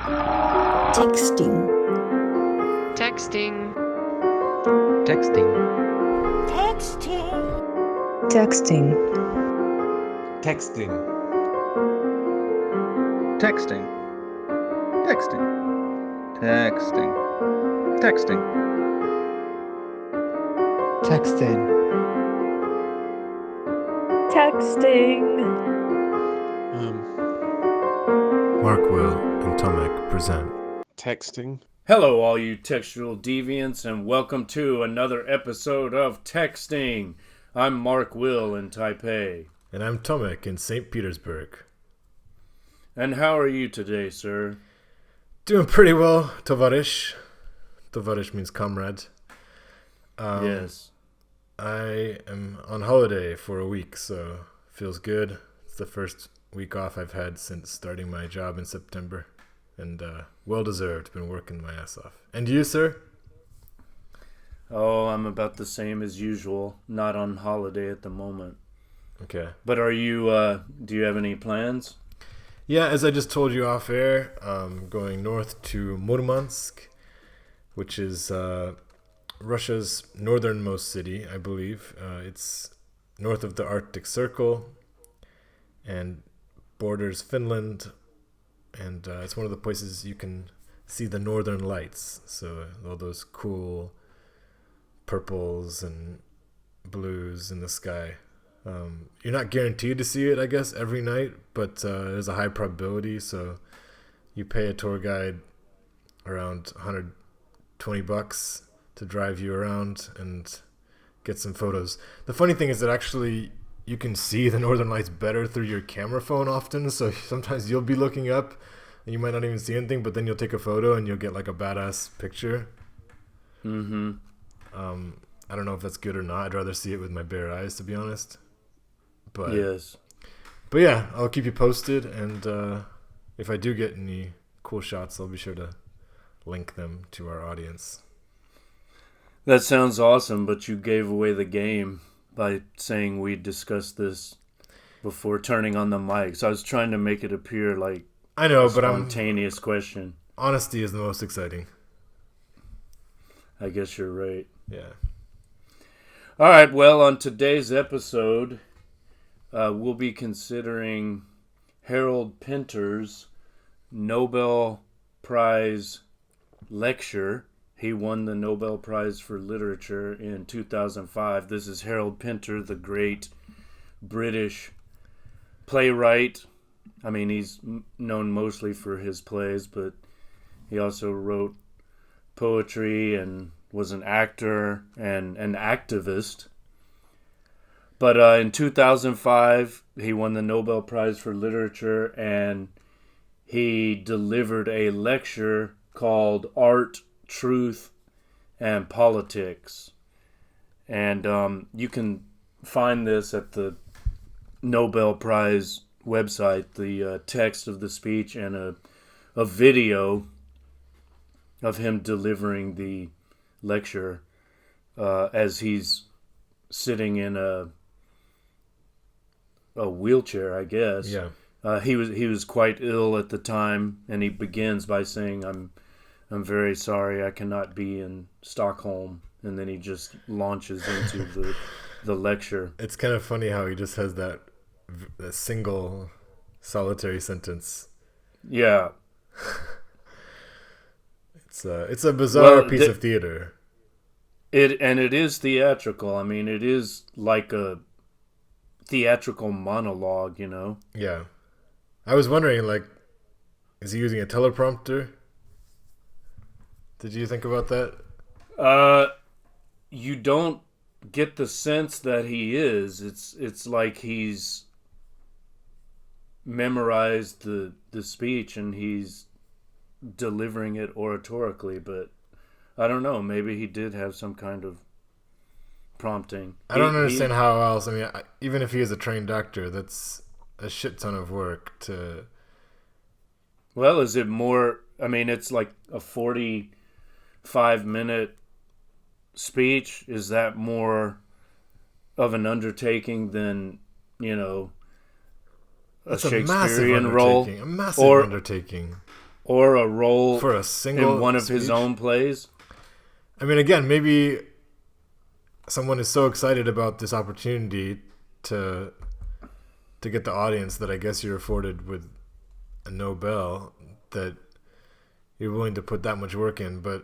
Texting. Texting. Texting. Texting. Texting. Texting. Texting. Texting. Texting. Texting. Texting. Mark, Will, and Tomek present Texting. Hello, all you textual deviants, and welcome to another episode of Texting. I'm Mark Will in Taipei. And I'm Tomek in St. Petersburg. And how are you today, sir? Doing pretty well, Tovarish. Tovarish means comrade. Yes. I am on holiday for a week, so feels good. It's the first week off I've had since starting my job in September. And well deserved. Been working my ass off. And you, sir? Oh, I'm about the same as usual. Not on holiday at the moment. Okay. But are you, do you have any plans? Yeah, as I just told you off air, going north to Murmansk, which is Russia's northernmost city, I believe. It's north of the Arctic Circle and borders Finland, and it's one of the places you can see the northern lights. So all those cool purples and blues in the sky. You're not guaranteed to see it, I guess, every night, but there's a high probability. So you pay a tour guide around $120 to drive you around and get some photos. The funny thing is that actually you can see the northern lights better through your camera phone often. So sometimes you'll be looking up and you might not even see anything, but then you'll take a photo and you'll get like a badass picture. Mm-hmm. I don't know if that's good or not. I'd rather see it with my bare eyes, to be honest. But Yes. But yeah, I'll keep you posted, and if I do get any cool shots, I'll be sure to link them to our audience. That sounds awesome, but you gave away the game by saying we discussed this before turning on the mic. So I was trying to make it appear like I know, a but spontaneous question. Honesty is the most exciting. I guess you're right. Yeah. All right, well, on today's episode, we'll be considering Harold Pinter's Nobel Prize lecture. He won the Nobel Prize for Literature in 2005. This is Harold Pinter, the great British playwright. I mean, he's known mostly for his plays, but he also wrote poetry and was an actor and an activist. But in 2005, he won the Nobel Prize for Literature, and he delivered a lecture called Art, Truth, and Politics. And you can find this at the Nobel Prize website, the text of the speech and a video of him delivering the lecture as he's sitting in a wheelchair, I guess. Yeah. He was quite ill at the time, and he begins by saying, "I'm very sorry, I cannot be in Stockholm," and then he just launches into the lecture. It's kind of funny how he just has that single solitary sentence. Yeah. It's a bizarre Well, piece of theater. It is theatrical. I mean, it is like a theatrical monologue, you know? Yeah. I was wondering, like, is he using a teleprompter? Did you think about that? You don't get the sense that he is. It's like he's memorized the speech and he's delivering it oratorically, but I don't know. Maybe he did have some kind of prompting. I don't understand how else. I mean, even if he is a trained doctor, that's a shit ton of work to... Well, is it more... I mean, it's like a 45-minute speech. Is that more of an undertaking than, a That's a Shakespearean massive role? undertaking. A massive undertaking. or a role for a single in one of speech. his own plays. I mean, again, maybe someone is so excited about this opportunity to get the audience that I guess you're afforded with a Nobel that you're willing to put that much work in. But,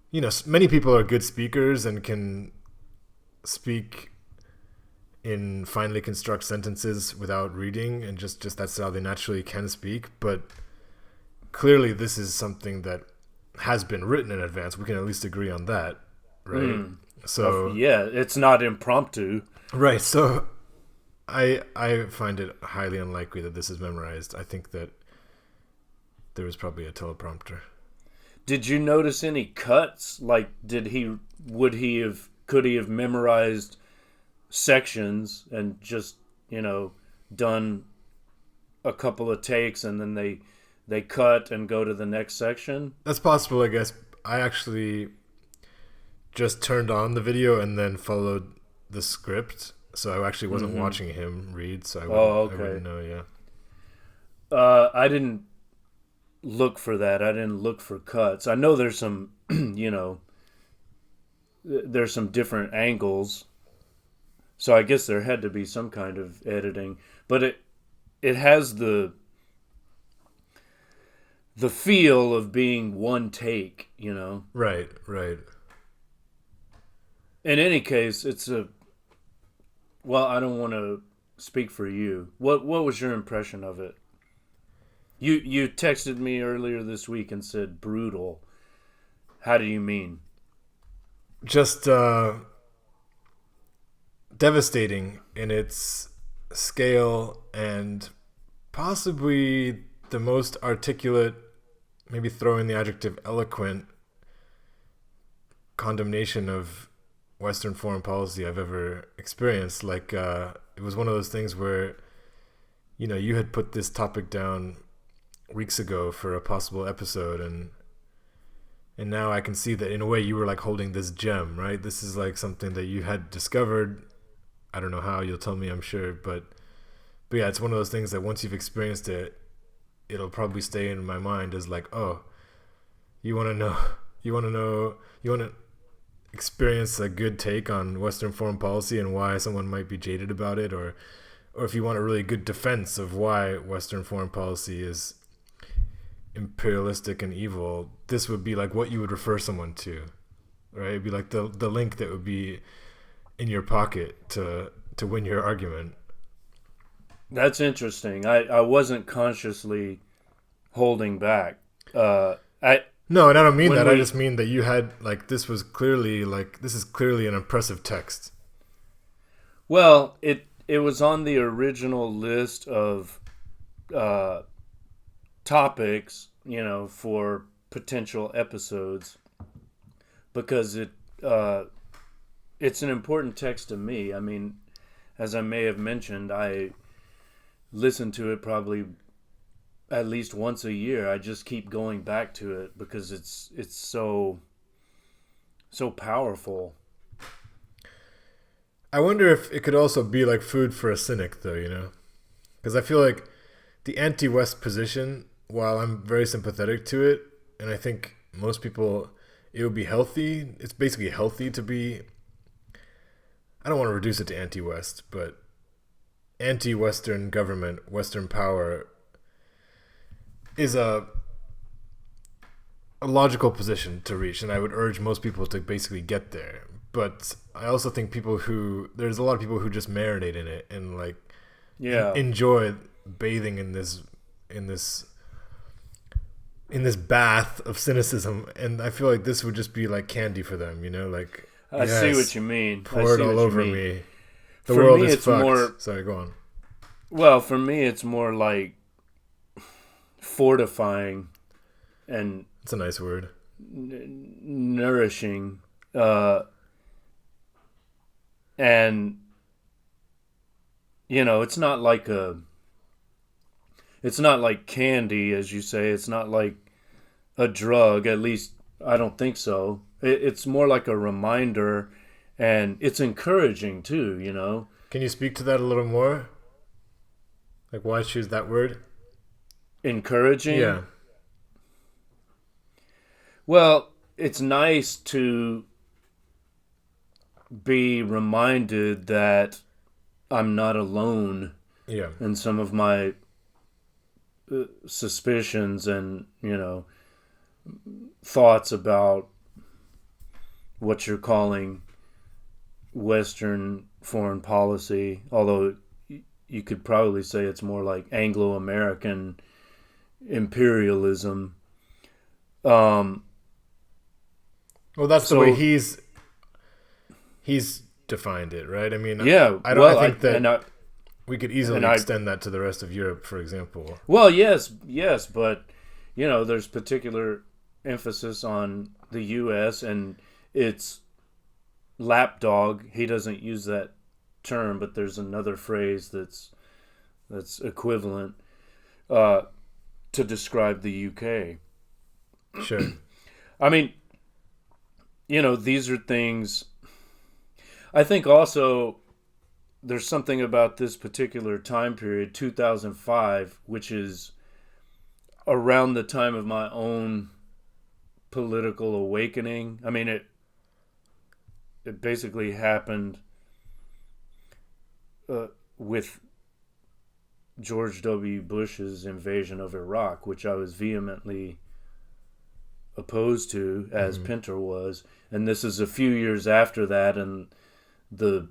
you know, many people are good speakers and can speak in finely construct sentences without reading, and just that's how they naturally can speak. But clearly this is something that has been written in advance. We can at least agree on that, right? So yeah, it's not impromptu. Right. So I find it highly unlikely that this is memorized. I think that there was probably a teleprompter. Did you notice any cuts? Like, could he have memorized sections and just, you know, done a couple of takes and then they cut and go to the next section? That's possible, I guess. I actually just turned on the video and then followed the script. So I actually wasn't watching him read, so I wouldn't know, yeah. I didn't look for that. I didn't look for cuts. I know there's some, you know, there's some different angles. So I guess there had to be some kind of editing. But it has the feel of being one take, you know? Right. In any case, well, I don't want to speak for you. What was your impression of it? You texted me earlier this week and said brutal. How do you mean? Just devastating in its scale and possibly the most articulate, maybe throw in the adjective eloquent, condemnation of Western foreign policy I've ever experienced. Like, it was one of those things where, you know, you had put this topic down weeks ago for a possible episode, and now I can see that in a way you were like holding this gem, right? This is like something that you had discovered. I don't know how, you'll tell me, I'm sure, but yeah, it's one of those things that once you've experienced it, it'll probably stay in my mind as like, oh, you want to experience a good take on Western foreign policy and why someone might be jaded about it, or if you want a really good defense of why Western foreign policy is imperialistic and evil, this would be like what you would refer someone to, right? It'd be like the link that would be in your pocket to win your argument. That's interesting. I wasn't consciously holding back. No, and I don't mean that. I just mean that you had, like, this is clearly an impressive text. Well, it was on the original list of topics, you know, for potential episodes, because it's an important text to me. I mean, as I may have mentioned, I listen to it probably at least once a year. I just keep going back to it because it's so powerful. I wonder if it could also be like food for a cynic, though, you know? Because I feel like the anti-West position, while I'm very sympathetic to it, and I think most people, it would be healthy. It's basically healthy to be, I don't want to reduce it to anti-West, but anti-Western government, Western power is a logical position to reach, and I would urge most people to basically get there. But I also think there's a lot of people who just marinate in it and like enjoy bathing in this bath of cynicism, and I feel like this would just be like candy for them, you know, like I see what you mean. Pour it all over me. The for world me, is it's fucked. more. Sorry, go on. Well, for me, it's more like fortifying and. It's a nice word. Nourishing, and you know, it's not like candy, as you say. It's not like a drug. At least I don't think so. It's more like a reminder, and it's encouraging too. You know. Can you speak to that a little more? Like, why choose that word? Encouraging. Yeah. Well, it's nice to be reminded that I'm not alone Yeah. in some of my suspicions and, thoughts about what you're calling Western foreign policy, although you could probably say it's more like Anglo-American imperialism. Well, that's the So- way he's defined it, right? I mean, Yeah, I think that I, we could easily and I- extend that to the rest of Europe, for example. well, yes, but there's particular emphasis on the U.S. and its lapdog. He doesn't use that term, but there's another phrase that's equivalent to describe the UK. Sure. I mean, these are things. I think also there's something about this particular time period, 2005, which is around the time of my own political awakening. I mean, it basically happened with George W. Bush's invasion of Iraq, which I was vehemently opposed to, as Pinter was. And this is a few years after that, and the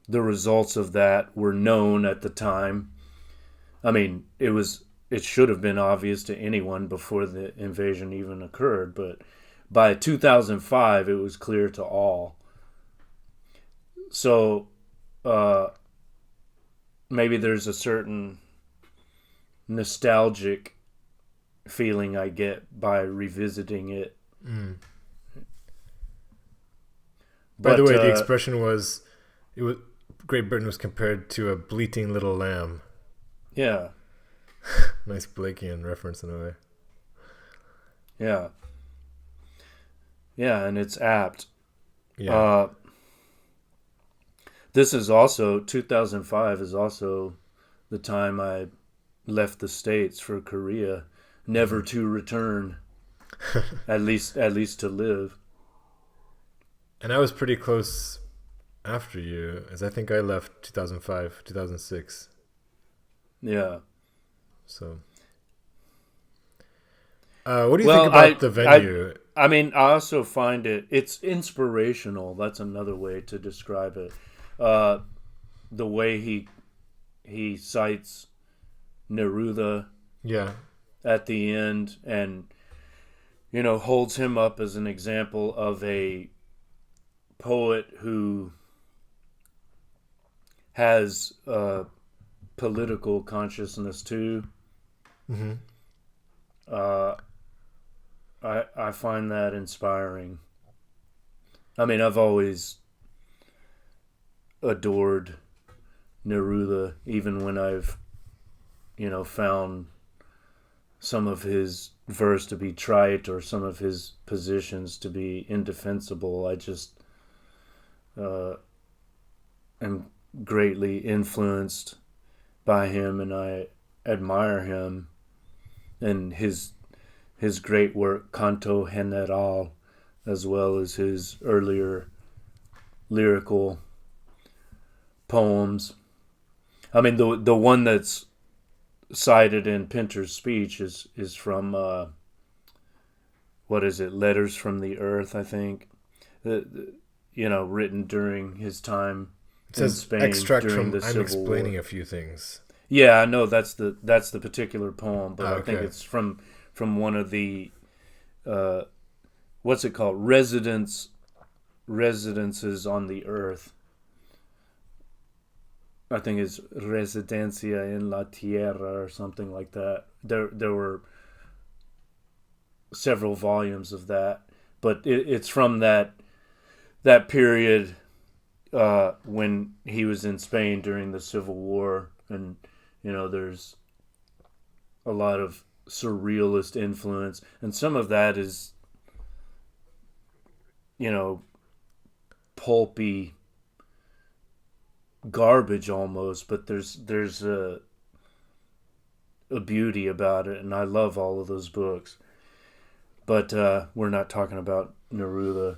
results of that were known at the time. I mean, it should have been obvious to anyone before the invasion even occurred, but by 2005 it was clear to all. So maybe there's a certain nostalgic feeling I get by revisiting it. By the way, the uh, expression was Great Britain was compared to a bleating little lamb. Yeah. Nice Blakean reference in a way. Yeah. Yeah, and it's apt. Yeah. This is also 2005 is also the time I left the States for Korea, never to return. at least to live. And I was pretty close after you, as I think I left 2005, 2006. Yeah. So, what do you think about the venue? I mean, I also find it's inspirational. That's another way to describe it. The way he cites Neruda Yeah. at the end and, holds him up as an example of a poet who has political consciousness too. Mm-hmm. I find that inspiring. I mean, I've always adored Neruda, even when I've, found some of his verse to be trite or some of his positions to be indefensible. I just am greatly influenced by him, and I admire him and his great work, Canto General, as well as his earlier lyrical poems. I mean, the one that's cited in Pinter's speech is from what is it? Letters from the Earth, I think. Written during his time in Spain extract during from the I'm Civil explaining War. a few things. Yeah, I know that's the particular poem, but I think Okay. it's from one of the what's it called? Residences on the Earth. I think it's Residencia en la Tierra or something like that. There were several volumes of that, but it's from that period when he was in Spain during the Civil War, and there's a lot of surrealist influence, and some of that is pulpy garbage almost, but there's a beauty about it, and I love all of those books. But we're not talking about Neruda.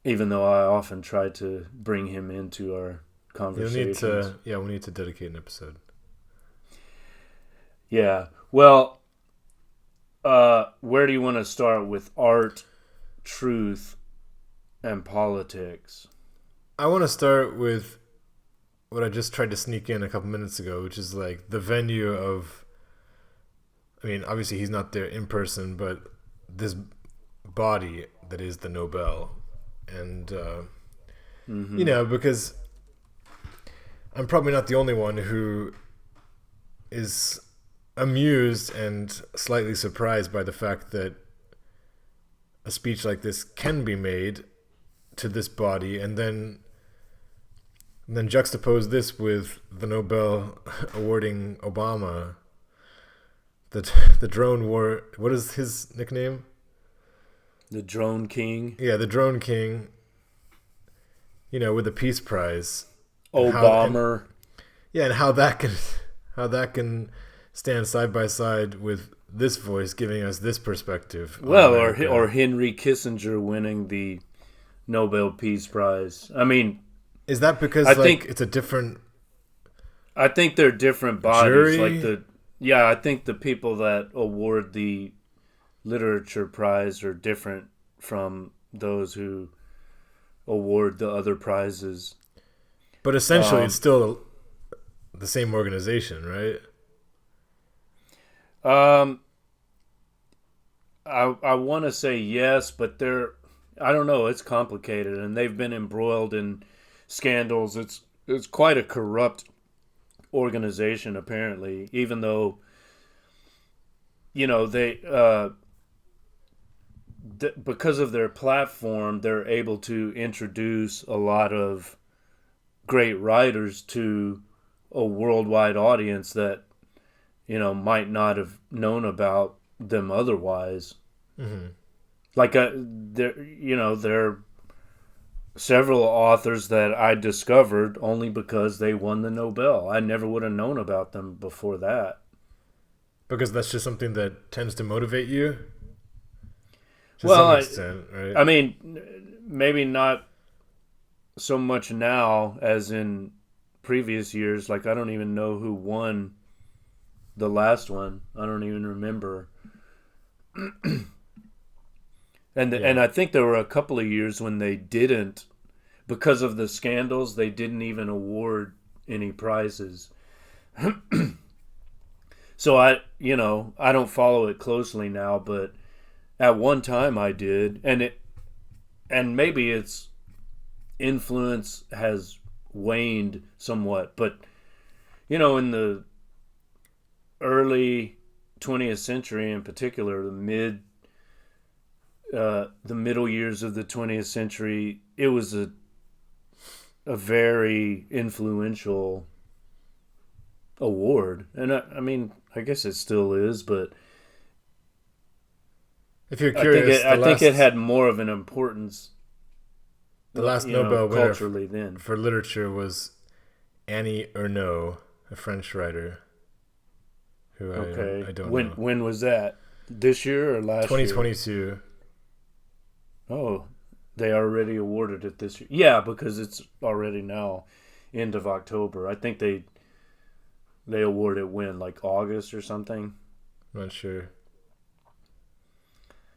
Even though I often try to bring him into our conversations. We need to dedicate an episode. Yeah. Well, where do you want to start with art, truth, and politics? I want to start with what I just tried to sneak in a couple minutes ago, which is like the venue of, I mean, obviously he's not there in person, but this body that is the Nobel. And, you know, because I'm probably not the only one who is amused and slightly surprised by the fact that a speech like this can be made to this body, and then juxtapose this with the Nobel awarding Obama the drone war. What is his nickname? The Drone King. Yeah, the Drone King. You know, with the Peace Prize. Obama. And how that can stand side by side with this voice giving us this perspective. Well, or Henry Kissinger winning the Nobel Peace Prize. I mean, is that because it's a different? I think they're different bodies. Jury? I think the people that award the literature prize are different from those who award the other prizes. But essentially, it's still the same organization, right? I want to say yes, but I don't know. It's complicated, and they've been embroiled in scandals. It's quite a corrupt organization, apparently. Even though, you know, they because of their platform, they're able to introduce a lot of great writers to a worldwide audience that, you know, might not have known about them otherwise. Mm-hmm. Like there are several authors that I discovered only because they won the Nobel. I never would have known about them before that. Because that's just something that tends to motivate you? To well, some extent, right? I mean, maybe not so much now as in previous years. Like, I don't even know who won the last one. I don't even remember. And I think there were a couple of years when they didn't, because of the scandals, they didn't even award any prizes. So I don't follow it closely now, but at one time I did, and maybe its influence has waned somewhat, but you know, in the early 20th century, in particular, the middle years of the 20th century, it was a very influential award, and I mean, I guess it still is, but if you're curious, I think it had more of an importance. The last Nobel winner culturally then for literature was Annie Ernaux, a French writer. Who I don't know. When was that? This year or last 2022. year? 2022. Oh, they already awarded it this year. Yeah, because it's already now end of October. I think they award it when, like August or something. Not sure.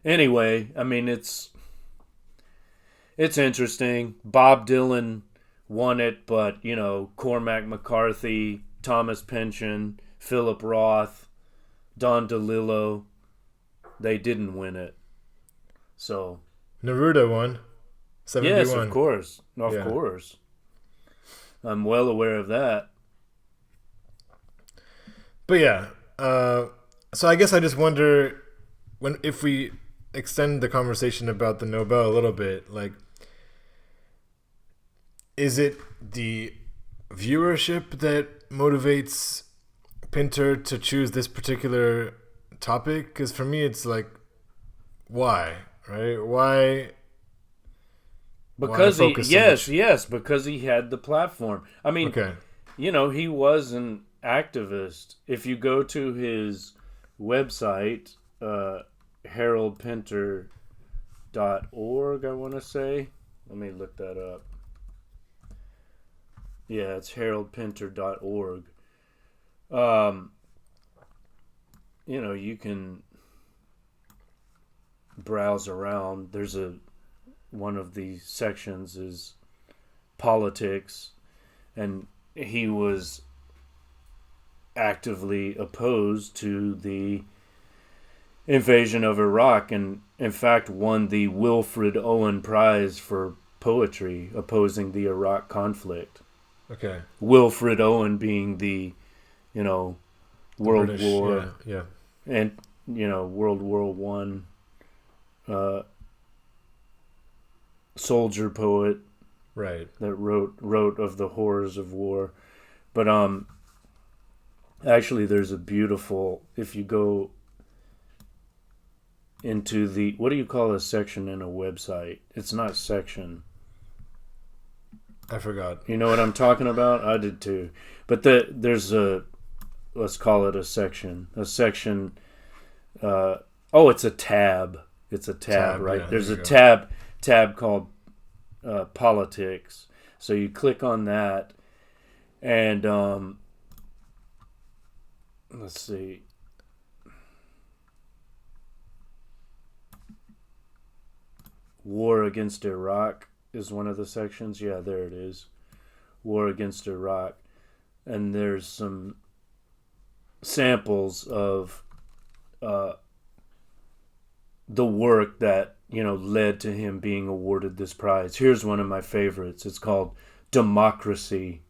Anyway, I mean, it's interesting. Bob Dylan won it, but, you know, Cormac McCarthy, Thomas Pynchon, Philip Roth, Don DeLillo, they didn't win it. So Neruda won. 71. Yes, of course. Of course. I'm well aware of that. But yeah, so I guess I just wonder, if we extend the conversation about the Nobel a little bit, like, is it the viewership that motivates Pinter to choose this particular topic? Because for me, it's like, why, right? Why? Because because he had the platform. I mean, you know, he was an activist. If you go to his website, haroldpinter.org, I want to say. Let me look that up. Yeah, it's haroldpinter.org. You can browse around. There's one of the sections is politics, and he was actively opposed to the invasion of Iraq, and in fact won the Wilfred Owen Prize for poetry opposing the Iraq conflict. Okay. Wilfred Owen being the World British, War, yeah. and World War One soldier poet, right, that wrote of the horrors of war. But actually there's a beautiful, if you go into the, what do you call a section in a website? It's not section. I forgot. You know what I'm talking about? I did too. But there's let's call it a section. A section, it's a tab. It's a tab, right? Yeah, there's a go. tab called politics. So you click on that, and let's see. War against Iraq is one of the sections. Yeah, there it is. War against Iraq. And there's some samples of the work that, led to him being awarded this prize. Here's one of my favorites. It's called Democracy.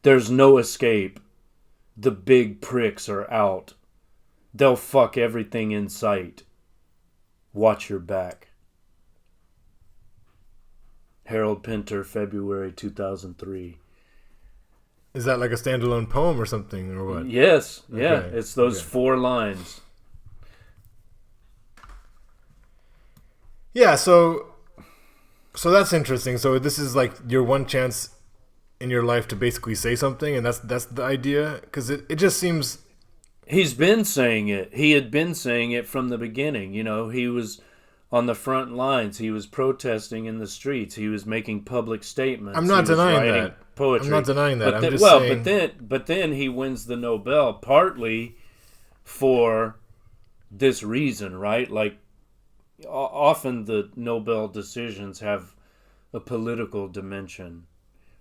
There's no escape. The big pricks are out. They'll fuck everything in sight. Watch your back. Harold Pinter, February 2003. Is that like a standalone poem or something, or what? Yes, yeah. Okay. It's those 4 lines. Yeah, so that's interesting. So this is like your one chance in your life to basically say something, and that's the idea? Because it just seems... He's been saying it. He had been saying it from the beginning. He was on the front lines. He was protesting in the streets. He was making public statements. I'm not denying that. Poetry. I'm not denying that. But I'm just saying... but then he wins the Nobel partly for this reason, right? Like, often the Nobel decisions have a political dimension,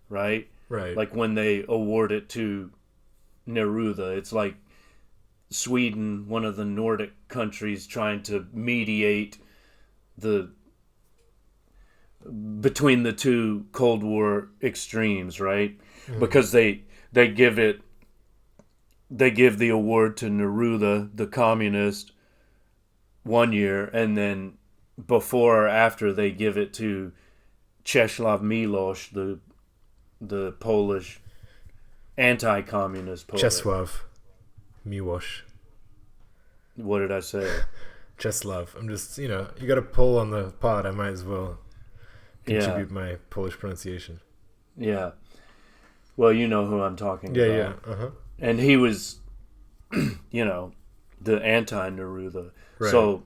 right? Right. Like when they award it to Neruda, it's like Sweden, one of the Nordic countries, trying to mediate between the two Cold War extremes, right? Mm-hmm. Because they give the award to Neruda, the communist, one year, and then before or after they give it to Czesław Miłosz, the Polish anti-communist poet. Czesław Miłosz. What did I say? Czesław. I'm just, you got to pull on the pod. I might as well contribute my Polish pronunciation. Yeah. Well, you know who I'm talking about. Yeah. Uh-huh. And he was, the anti-Neruda. Right. So,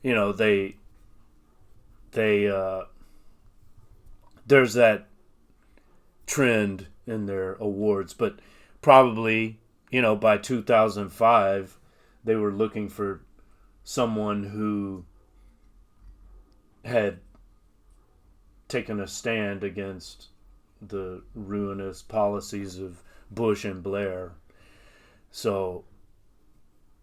they there's that trend in their awards, but probably, by 2005, they were looking for someone who had taken a stand against the ruinous policies of Bush and Blair. So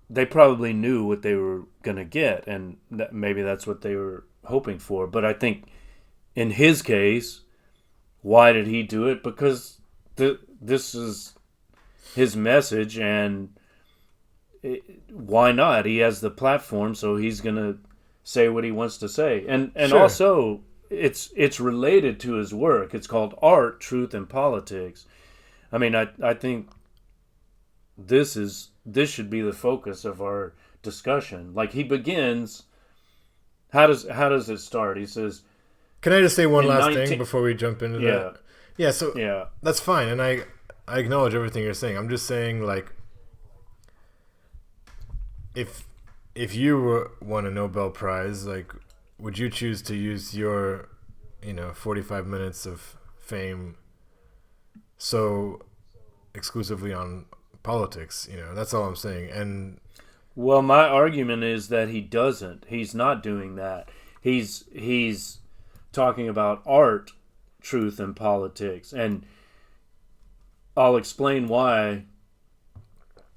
they probably knew what they were going to get, and maybe that's what they were hoping for. But I think in his case, why did he do it? Because this is his message, and why not? He has the platform, so he's going to say what he wants to say. And Sure. Also, it's related to his work. It's called Art, Truth, and Politics. I mean, I think this should be the focus of our discussion. Like, he begins, how does it start? He says, can I just say one last thing before we jump into that? Yeah, so yeah. That's fine, and I acknowledge everything you're saying. I'm just saying, like, if you won a Nobel Prize, like, would you choose to use your, 45 minutes of fame so exclusively on politics? That's all I'm saying. And well, my argument is that he doesn't. He's not doing that. He's talking about art, truth, and politics, and I'll explain why.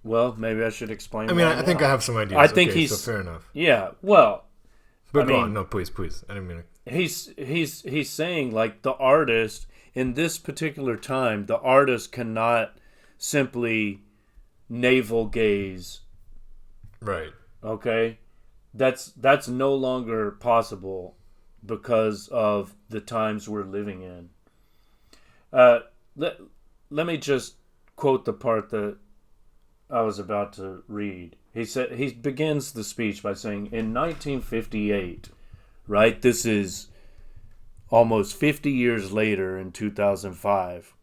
Well, maybe I should explain. I think I have some ideas. I think he's so fair enough. Yeah, well, but go on. No, please. I didn't mean to. He's saying, like, the artist in this particular time, the artist cannot simply navel gaze. Right. Okay? That's no longer possible because of the times we're living in. Let me just quote the part that I was about to read. He begins the speech by saying, in 1958, right? This is almost 50 years later in 2005,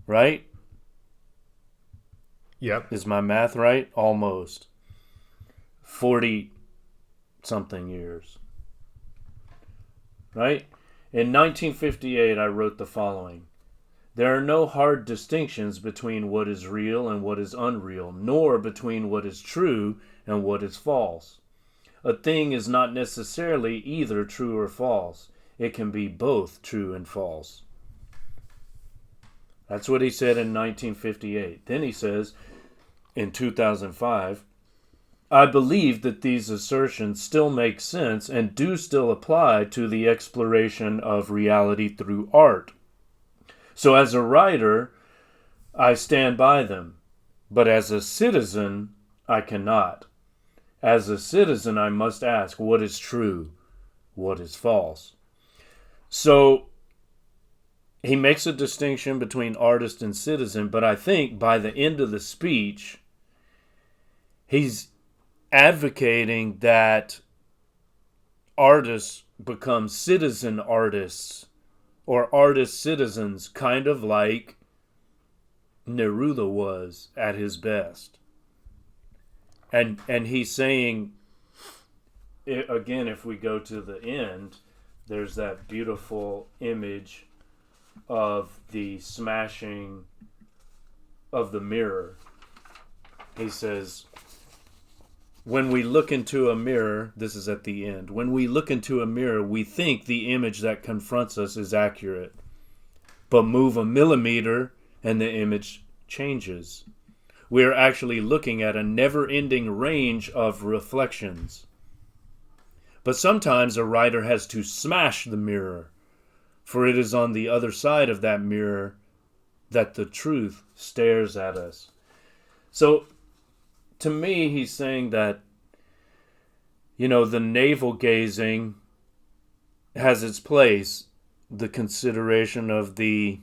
right? Yep. Is my math right? Almost 40-something years, right? In 1958, I wrote the following. There are no hard distinctions between what is real and what is unreal, nor between what is true and what is false. A thing is not necessarily either true or false. It can be both true and false. That's what he said in 1958. Then he says, in 2005, I believe that these assertions still make sense and do still apply to the exploration of reality through art. So as a writer, I stand by them, but as a citizen, I cannot. As a citizen, I must ask, what is true? What is false? So he makes a distinction between artist and citizen, but I think by the end of the speech, he's advocating that artists become citizen artists or artist citizens, kind of like Neruda was at his best. And he's saying, again, if we go to the end, there's that beautiful image of the smashing of the mirror. He says, when we look into a mirror, this is at the end, when we look into a mirror, we think the image that confronts us is accurate. But move a millimeter and the image changes. We are actually looking at a never-ending range of reflections. But sometimes a writer has to smash the mirror, for it is on the other side of that mirror that the truth stares at us. So, to me, he's saying that, the navel gazing has its place, the consideration of the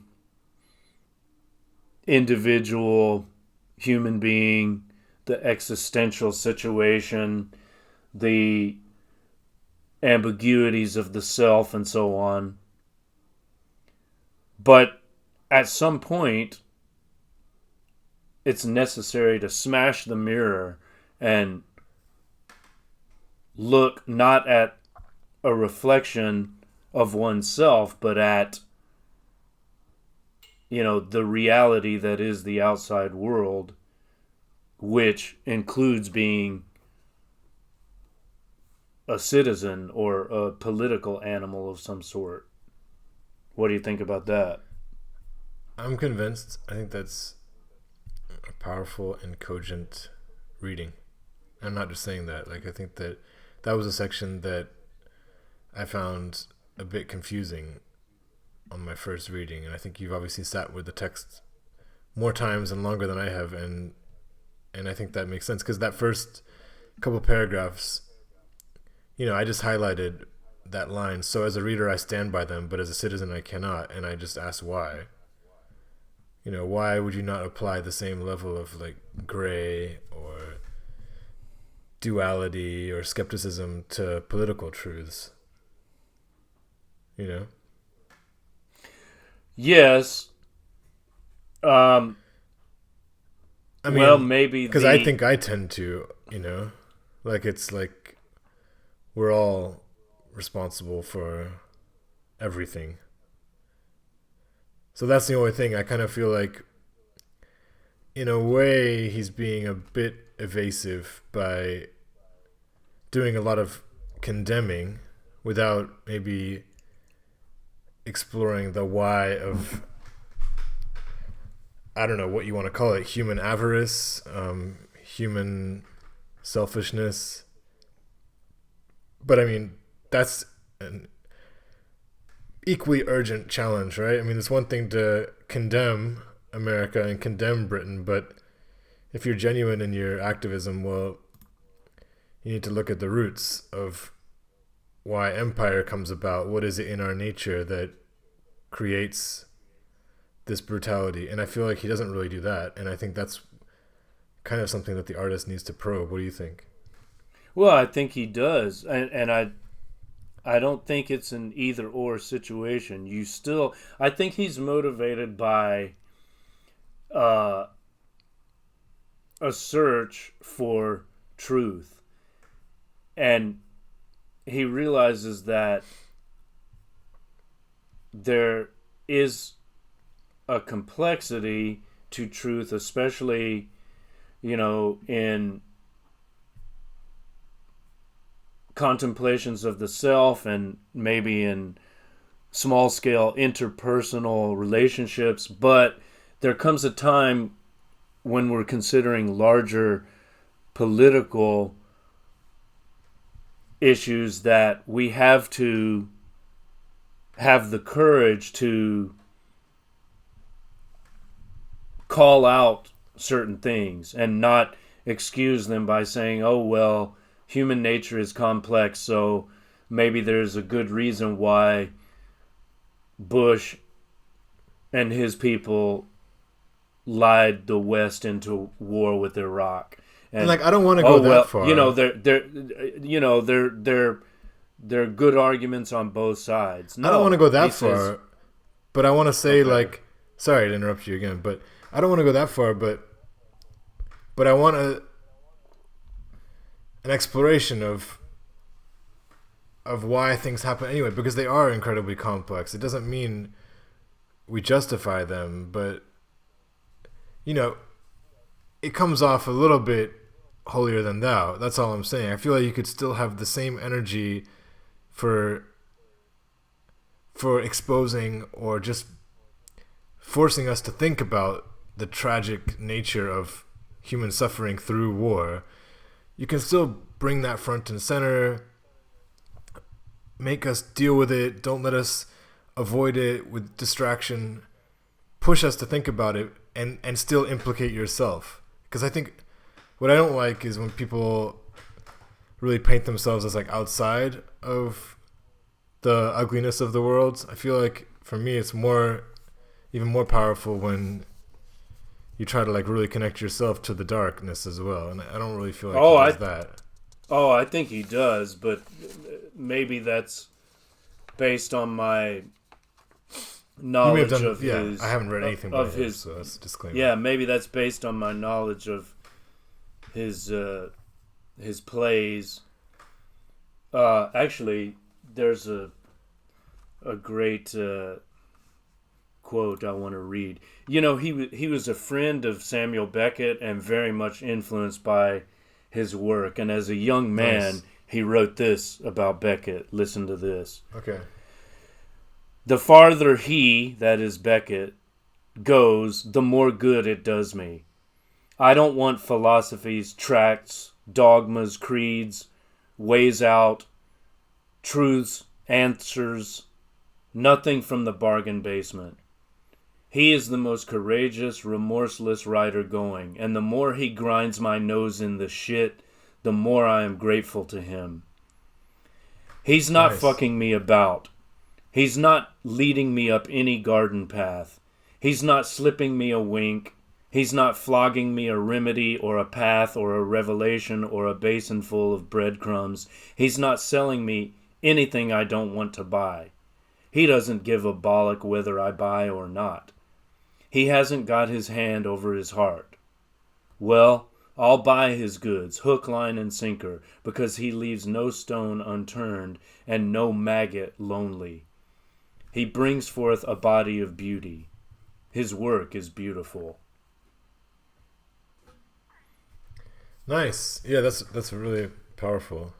individual human being, the existential situation, the ambiguities of the self, and so on. But at some point, it's necessary to smash the mirror and look not at a reflection of oneself, but at, the reality that is the outside world, which includes being a citizen or a political animal of some sort. What do you think about that? I'm convinced. I think that's a powerful and cogent reading. I'm not just saying that. I think that was a section that I found a bit confusing on my first reading, and I think you've obviously sat with the text more times and longer than I have, and I think that makes sense, because that first couple paragraphs, I just highlighted that line. So as a reader, I stand by them, but as a citizen, I cannot, and I just ask why. Why would you not apply the same level of gray or duality or skepticism to political truths? Yes. Maybe because I think I tend to, Like it's like we're all responsible for everything. So that's the only thing. I kind of feel like, in a way, he's being a bit evasive by doing a lot of condemning without maybe exploring the why of, I don't know what you want to call it, human avarice, human selfishness. But I mean, that's an equally urgent challenge, right? I mean, it's one thing to condemn America and condemn Britain, but if you're genuine in your activism, well, you need to look at the roots of why empire comes about. What is it in our nature that creates this brutality? And I feel like he doesn't really do that, and I think that's kind of something that the artist needs to probe. What do you think? Well, I think he does, and I don't think it's an either-or situation. I think he's motivated by a search for truth. And he realizes that there is a complexity to truth, especially, in contemplations of the self and maybe in small-scale interpersonal relationships. But there comes a time when we're considering larger political issues that we have to have the courage to call out certain things and not excuse them by saying, oh, well, human nature is complex, so maybe there's a good reason why Bush and his people lied the West into war with Iraq. And like, I don't want to go that far. There are good arguments on both sides. No, I don't want to go that far, but I want to say, okay. Sorry to interrupt you again, but I don't want to go that far, but I want an exploration of why things happen anyway, because they are incredibly complex. It doesn't mean we justify them, but it comes off a little bit holier than thou. That's all I'm saying. I feel like you could still have the same energy for exposing or just forcing us to think about the tragic nature of human suffering through war. You can still bring that front and center, make us deal with it, don't let us avoid it with distraction, push us to think about it, and still implicate yourself. Because I think what I don't like is when people really paint themselves as like outside of the ugliness of the world. I feel like for me it's even more powerful when you try to like really connect yourself to the darkness as well. And I don't really feel like he does that. Oh, I think he does, but maybe that's based on my knowledge of his. I haven't read anything of his, so that's a disclaimer. Yeah, maybe that's based on my knowledge of his plays. Actually, there's a great quote I want to read. He was a friend of Samuel Beckett and very much influenced by his work. And as a young man, he wrote this about Beckett. Listen to this. Okay. The farther he, that is Beckett, goes, the more good it does me. I don't want philosophies, tracts, dogmas, creeds, ways out, truths, answers, nothing from the bargain basement. He is the most courageous, remorseless writer going, and the more he grinds my nose in the shit, the more I am grateful to him. He's not fucking me about. He's not leading me up any garden path. He's not slipping me a wink. He's not flogging me a remedy or a path or a revelation or a basin full of breadcrumbs. He's not selling me anything I don't want to buy. He doesn't give a bollock whether I buy or not. He hasn't got his hand over his heart. Well, I'll buy his goods, hook, line, and sinker, because he leaves no stone unturned and no maggot lonely. He brings forth a body of beauty. His work is beautiful. Nice. Yeah, that's really powerful.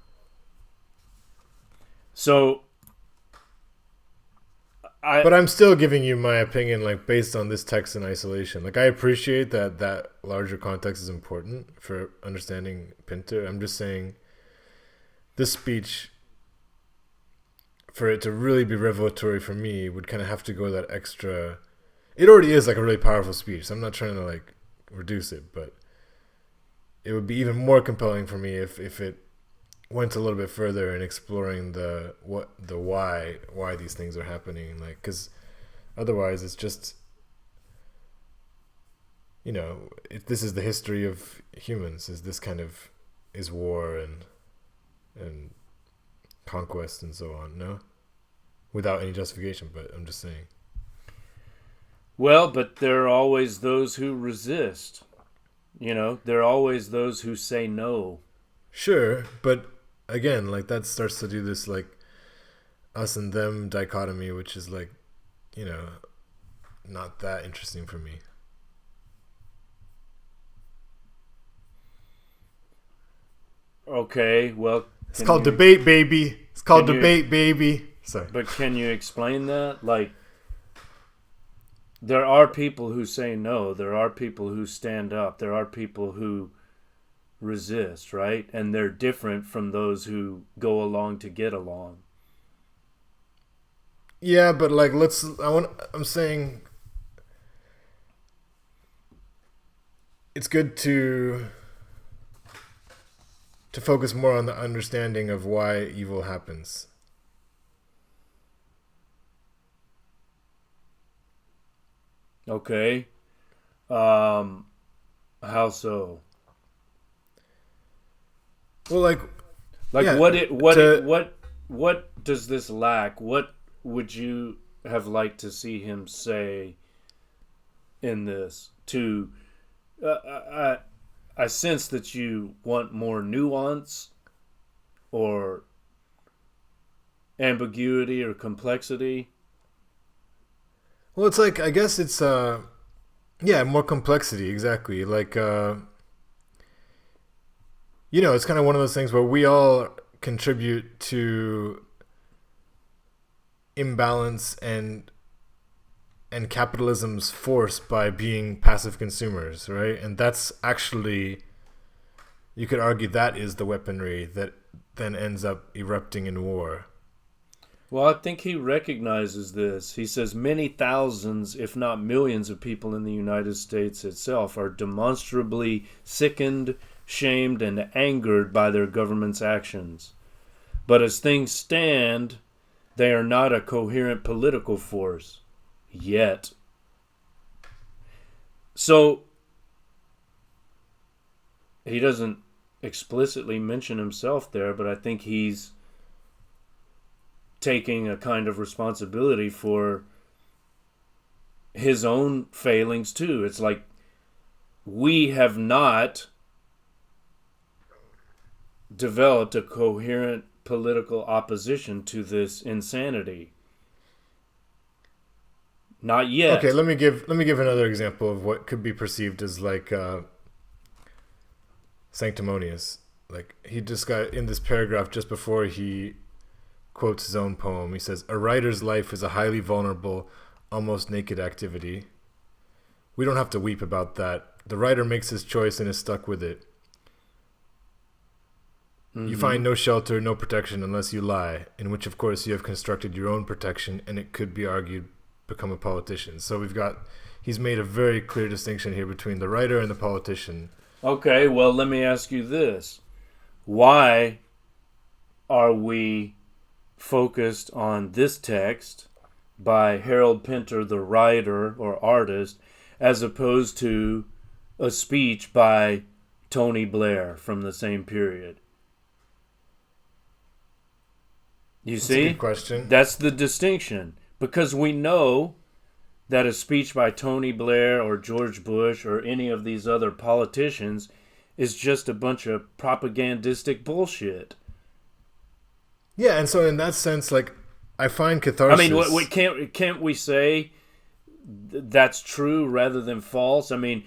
So, but I'm still giving you my opinion, like, based on this text in isolation. Like, I appreciate that larger context is important for understanding Pinter. I'm just saying this speech, for it to really be revelatory for me, would kind of have to go that extra. It already is like a really powerful speech, so I'm not trying to like reduce it, but it would be even more compelling for me if it went a little bit further in exploring the why these things are happening, like, because otherwise it's just, you know, this is the history of humans, is war and conquest and so on, no, without any justification, but I'm just saying. Well, but there are always those who resist. You know, there are always those who say no. Sure, but again, like, that starts to do this like us and them dichotomy, which is like, you know, not that interesting for me. Okay, well, it's called debate, baby. It's called debate, baby. Sorry. But can you explain that? Like, there are people who say no. There are people who stand up. There are people who resist, right? And they're different from those who go along to get along. Yeah, but like, I'm saying it's good to focus more on the understanding of why evil happens. Okay. How so? Well, like yeah, what does this lack? What would you have liked to see him say in this? I sense that you want more nuance or ambiguity or complexity. Well, it's like, I guess it's more complexity, exactly. Like, you know, it's kind of one of those things where we all contribute to imbalance and capitalism's force by being passive consumers, right? And that's actually, you could argue, that is the weaponry that then ends up erupting in war. Well, I think he recognizes this. He says many thousands, if not millions, of people in the United States itself are demonstrably sickened, shamed, and angered by their government's actions. But as things stand, they are not a coherent political force. Yet. So, he doesn't explicitly mention himself there, but I think he's taking a kind of responsibility for his own failings too. It's like, we have not developed a coherent political opposition to this insanity. Not yet. Okay, let me give another example of what could be perceived as like sanctimonious. Like, he just got in this paragraph just before he quotes his own poem. He says, "A writer's life is a highly vulnerable, almost naked activity. We don't have to weep about that. The writer makes his choice and is stuck with it. You find no shelter, no protection unless you lie, in which, of course, you have constructed your own protection, and it could be argued become a politician." So he's made a very clear distinction here between the writer and the politician. Okay, well, let me ask you this. Why are we focused on this text by Harold Pinter, the writer or artist, as opposed to a speech by Tony Blair from the same period? That's see? A good question. That's the distinction. Because we know that a speech by Tony Blair or George Bush or any of these other politicians is just a bunch of propagandistic bullshit. Yeah, and so in that sense, like, I find catharsis... I mean, can't we say that's true rather than false? I mean,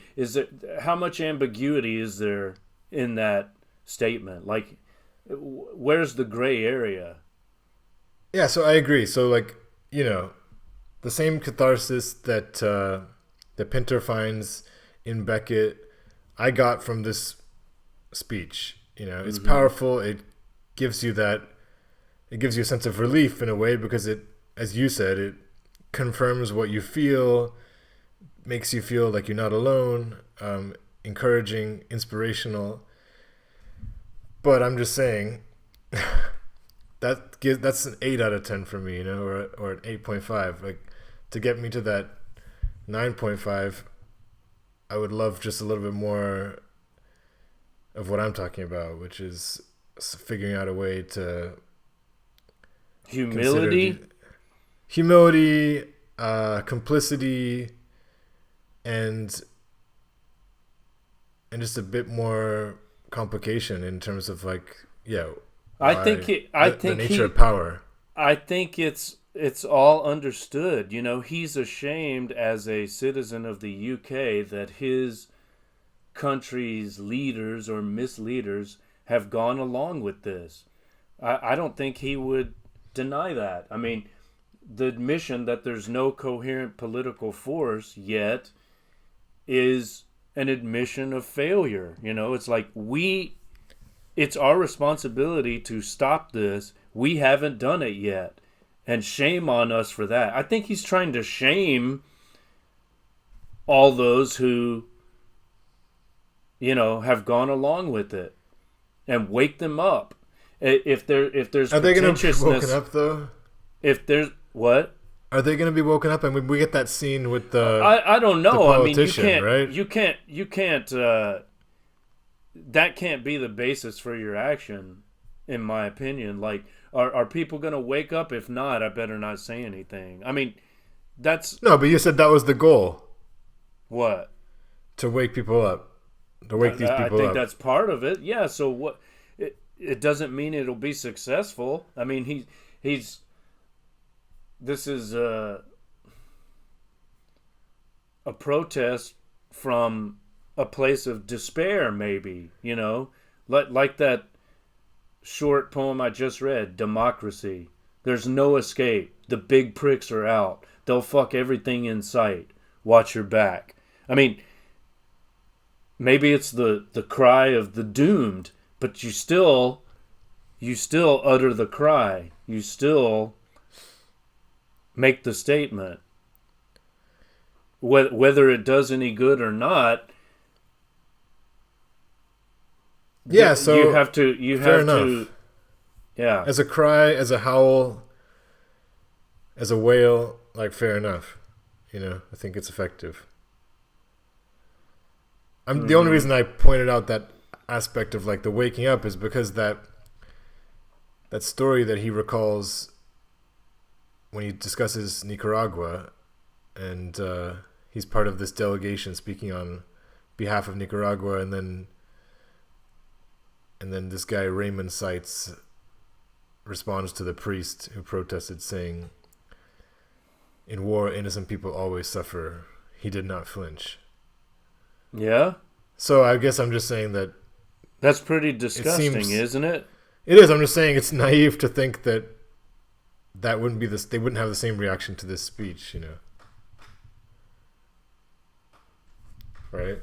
how much ambiguity is there in that statement? Like, where's the gray area? Yeah, so I agree. So, like, you know, the same catharsis that that Pinter finds in Beckett, I got from this speech. You know, it's powerful. It gives you a sense of relief in a way, because it, as you said, it confirms what you feel, makes you feel like you're not alone, encouraging, inspirational. But I'm just saying, that's an 8 out of 10 for me, you know, or an 8.5. Like, to get me to that 9.5, I would love just a little bit more of what I'm talking about, which is figuring out a way to humility, complicity, and just a bit more complication in terms of, like, I think the nature of power. I think it's all understood. You know, he's ashamed as a citizen of the UK that his country's leaders or misleaders have gone along with this. I don't think he would deny that. I mean, the admission that there's no coherent political force yet is an admission of failure. You know, it's like it's our responsibility to stop this. We haven't done it yet. And shame on us for that. I think he's trying to shame all those who, you know, have gone along with it, and wake them up. If there's are they going to be pretentiousness, woken up though? If there's what? Are they going to be woken up? I mean, we get that scene with the I don't know. the I mean, right? You can't. That can't be the basis for your action, in my opinion. Like, are people going to wake up? If not, I better not say anything. I mean, that's no. But you said that was the goal. What? To wake people up. To wake these people up. I think that's part of it. Yeah. So what? It doesn't mean it'll be successful. I mean, he's. This is a protest from a place of despair, maybe, you know, like that short poem I just read, Democracy. There's no escape. The big pricks are out. They'll fuck everything in sight. Watch your back. I mean, maybe it's the cry of the doomed, but you still utter the cry. You still make the statement. Whether it does any good or not, yeah, so you have to, yeah. As a cry, as a howl, as a wail, like, fair enough. You know, I think it's effective. The only reason I pointed out that aspect of, like, the waking up is because that story that he recalls when he discusses Nicaragua, and he's part of this delegation speaking on behalf of Nicaragua, and then this guy Raymond Seitz responds to the priest who protested, saying, "In war, innocent people always suffer. He did not flinch." Yeah. So I guess I'm just saying that's pretty disgusting, isn't it? It is. I'm just saying it's naive to think that wouldn't be this. They wouldn't have the same reaction to this speech, you know. Right?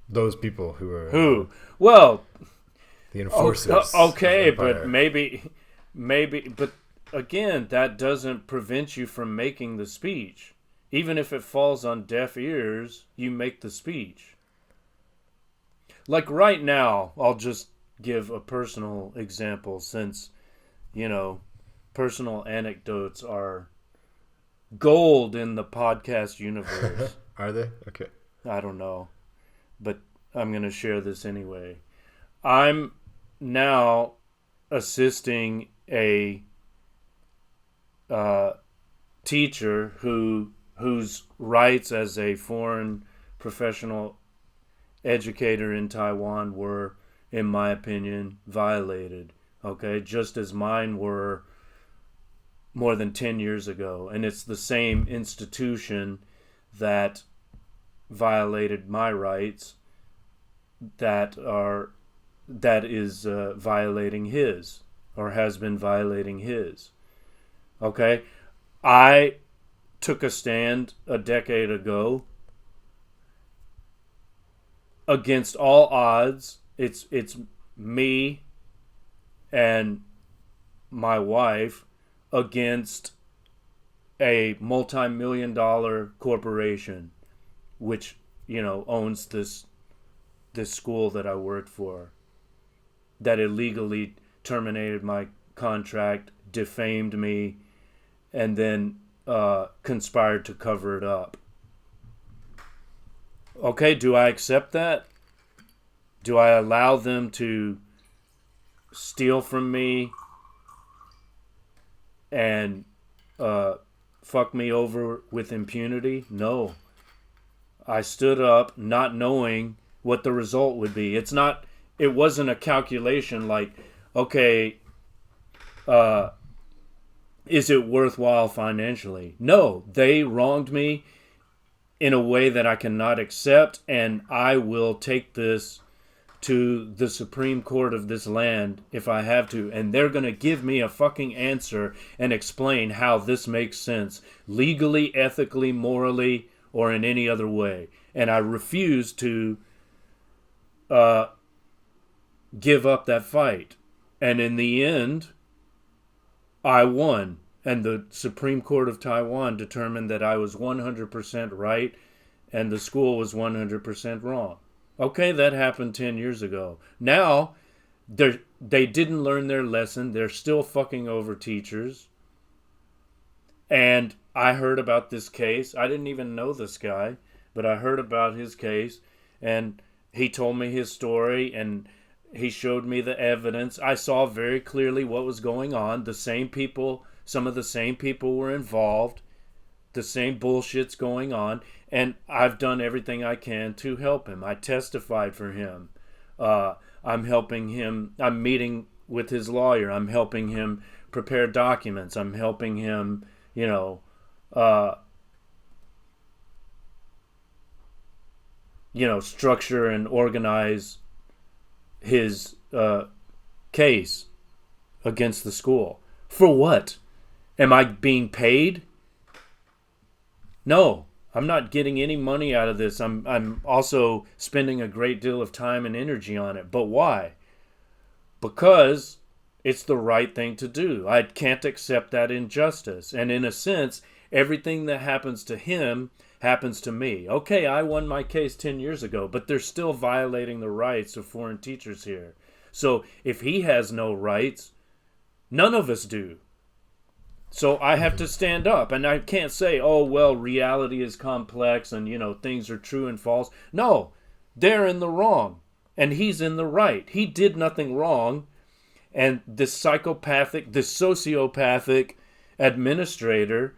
Those people who are well, the enforcers. Okay, but maybe, but again, that doesn't prevent you from making the speech. Even if it falls on deaf ears, you make the speech. Like right now, I'll just give a personal example, since, you know, personal anecdotes are gold in the podcast universe. Are they? Okay. I don't know, but I'm going to share this anyway. I'm now assisting a teacher whose rights as a foreign professional educator in Taiwan were, in my opinion, violated. Okay, just as mine were more than 10 years ago. And it's the same institution that violated my rights that is violating his, or has been violating his. Okay? I took a stand a decade ago against all odds. It's me and my wife against a multi-million-dollar corporation which, owns this school that I worked for, that illegally terminated my contract, defamed me, and then conspired to cover it up. Okay, do I accept that? Do I allow them to steal from me and fuck me over with impunity? No. I stood up not knowing what the result would be. It wasn't a calculation like, okay, is it worthwhile financially? No, they wronged me in a way that I cannot accept, and I will take this to the Supreme Court of this land if I have to, and they're going to give me a fucking answer and explain how this makes sense, legally, ethically, morally, or in any other way. And I refuse to give up that fight. And in the end, I won. And the Supreme Court of Taiwan determined that I was 100% right and the school was 100% wrong. Okay, that happened 10 years ago. Now, they didn't learn their lesson. They're still fucking over teachers. And I heard about this case. I didn't even know this guy, but I heard about his case. And he told me his story, and he showed me the evidence. I saw very clearly what was going on. Some of the same people were involved. The same bullshit's going on. And I've done everything I can to help him. I testified for him. I'm helping him. I'm meeting with his lawyer. I'm helping him prepare documents. I'm helping him, structure and organize his case against the school. For what? Am I being paid? No, I'm not getting any money out of this. I'm also spending a great deal of time and energy on it. But why? Because it's the right thing to do. I can't accept that injustice. And in a sense, everything that happens to him happens to me. Okay, I won my case 10 years ago, but they're still violating the rights of foreign teachers here. So if he has no rights, none of us do. So I have to stand up, and I can't say, oh, well, reality is complex and, things are true and false. No, they're in the wrong, and he's in the right. He did nothing wrong, and this sociopathic administrator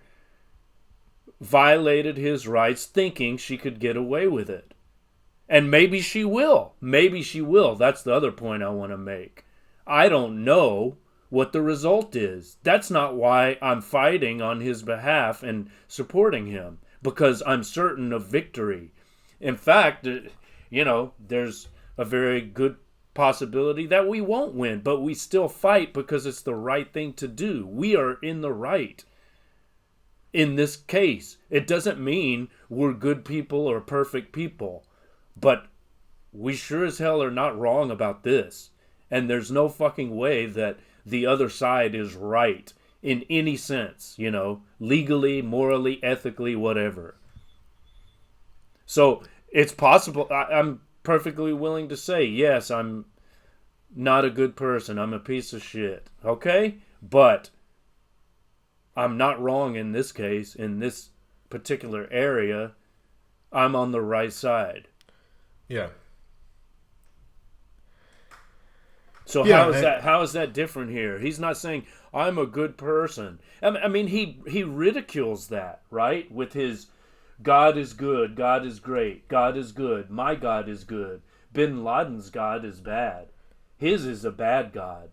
violated his rights thinking she could get away with it. And maybe she will. Maybe she will. That's the other point I want to make. I don't know what the result is. That's not why I'm fighting on his behalf and supporting him, because I'm certain of victory. In fact, there's a very good possibility that we won't win, but we still fight because it's the right thing to do. We are in the right in this case. It doesn't mean we're good people or perfect people, but we sure as hell are not wrong about this. And there's no fucking way that the other side is right in any sense, legally, morally, ethically, whatever. So it's possible. I'm perfectly willing to say, yes, I'm not a good person. I'm a piece of shit. Okay? But I'm not wrong in this case, in this particular area. I'm on the right side. Yeah. So how is that different here? He's not saying I'm a good person. I mean, he ridicules that, right? With his God is good, God is great, God is good, my God is good. Bin Laden's God is bad. His is a bad God.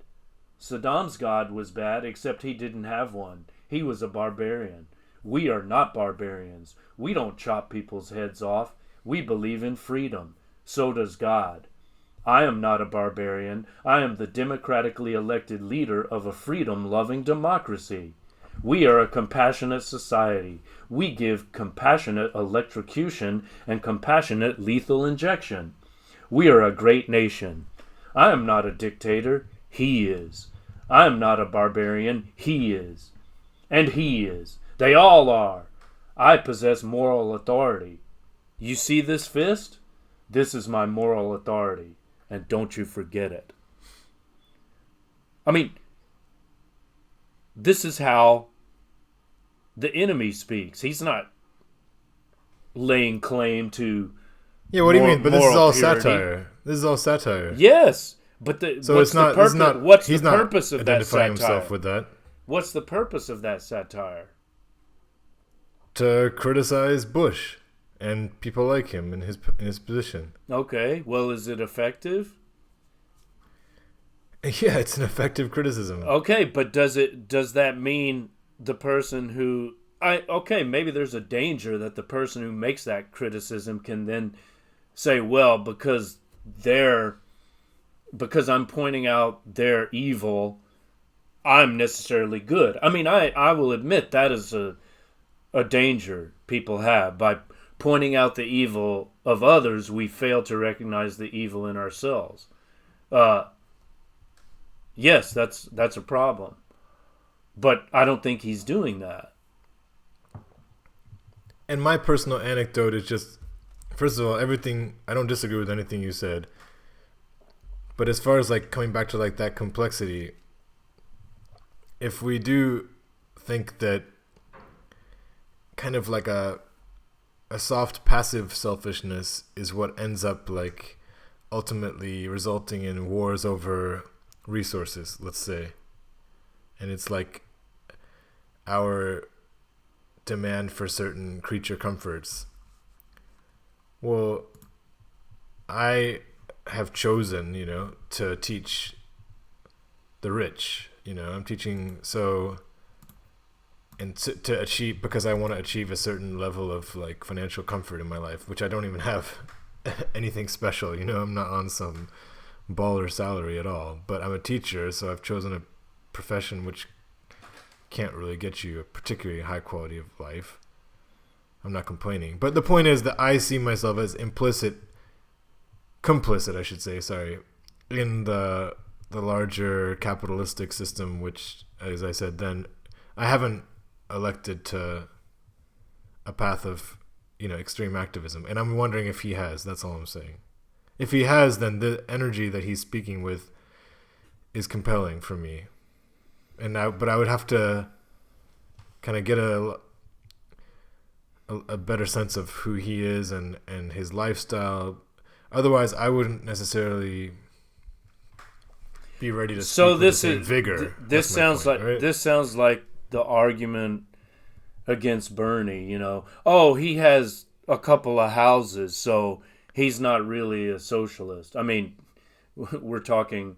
Saddam's God was bad, except he didn't have one. He was a barbarian. We are not barbarians. We don't chop people's heads off. We believe in freedom. So does God. I am not a barbarian. I am the democratically elected leader of a freedom-loving democracy. We are a compassionate society. We give compassionate electrocution and compassionate lethal injection. We are a great nation. I am not a dictator. He is. I am not a barbarian. He is. And he is. They all are. I possess moral authority. You see this fist? This is my moral authority. And don't you forget it. I mean, this is how the enemy speaks. He's not laying claim to what do you mean? But this is all purity. satire. This is all satire. Yes, but So what's it's not. the It's purpose? not. What's He's the not purpose of that identifying satire? himself with that. What's the purpose of that satire? To criticize Bush and people like him in his position. Okay, well, is it effective? Yeah, it's an effective criticism. Okay, but does that mean the person who maybe there's a danger that the person who makes that criticism can then say, well, because I'm pointing out their evil, I'm necessarily good. I mean, I will admit that is a danger people have. By pointing out the evil of others, we fail to recognize the evil in ourselves. Yes, that's a problem. But I don't think he's doing that. And my personal anecdote is just, first of all, I don't disagree with anything you said. But as far as like coming back to like that complexity, if we do think that kind of like a soft passive selfishness is what ends up like ultimately resulting in wars over resources, let's say, and it's like our demand for certain creature comforts. Well, I have chosen, to teach the rich. I'm teaching and to achieve, because I want to achieve a certain level of like financial comfort in my life, which I don't even have anything special. I'm not on some baller salary at all, but I'm a teacher, so I've chosen a profession which can't really get you a particularly high quality of life. I'm not complaining, but the point is that I see myself as complicit, I should say, in the larger capitalistic system, which, as I said then, I haven't elected to a path of, extreme activism, and I'm wondering if he has. That's all I'm saying. If he has, then the energy that he's speaking with is compelling for me. But I would have to kind of get a better sense of who he is and his lifestyle. Otherwise, I wouldn't necessarily be ready to speak with the same vigor. This sounds like the argument against Bernie. He has a couple of houses, so he's not really a socialist. I mean, we're talking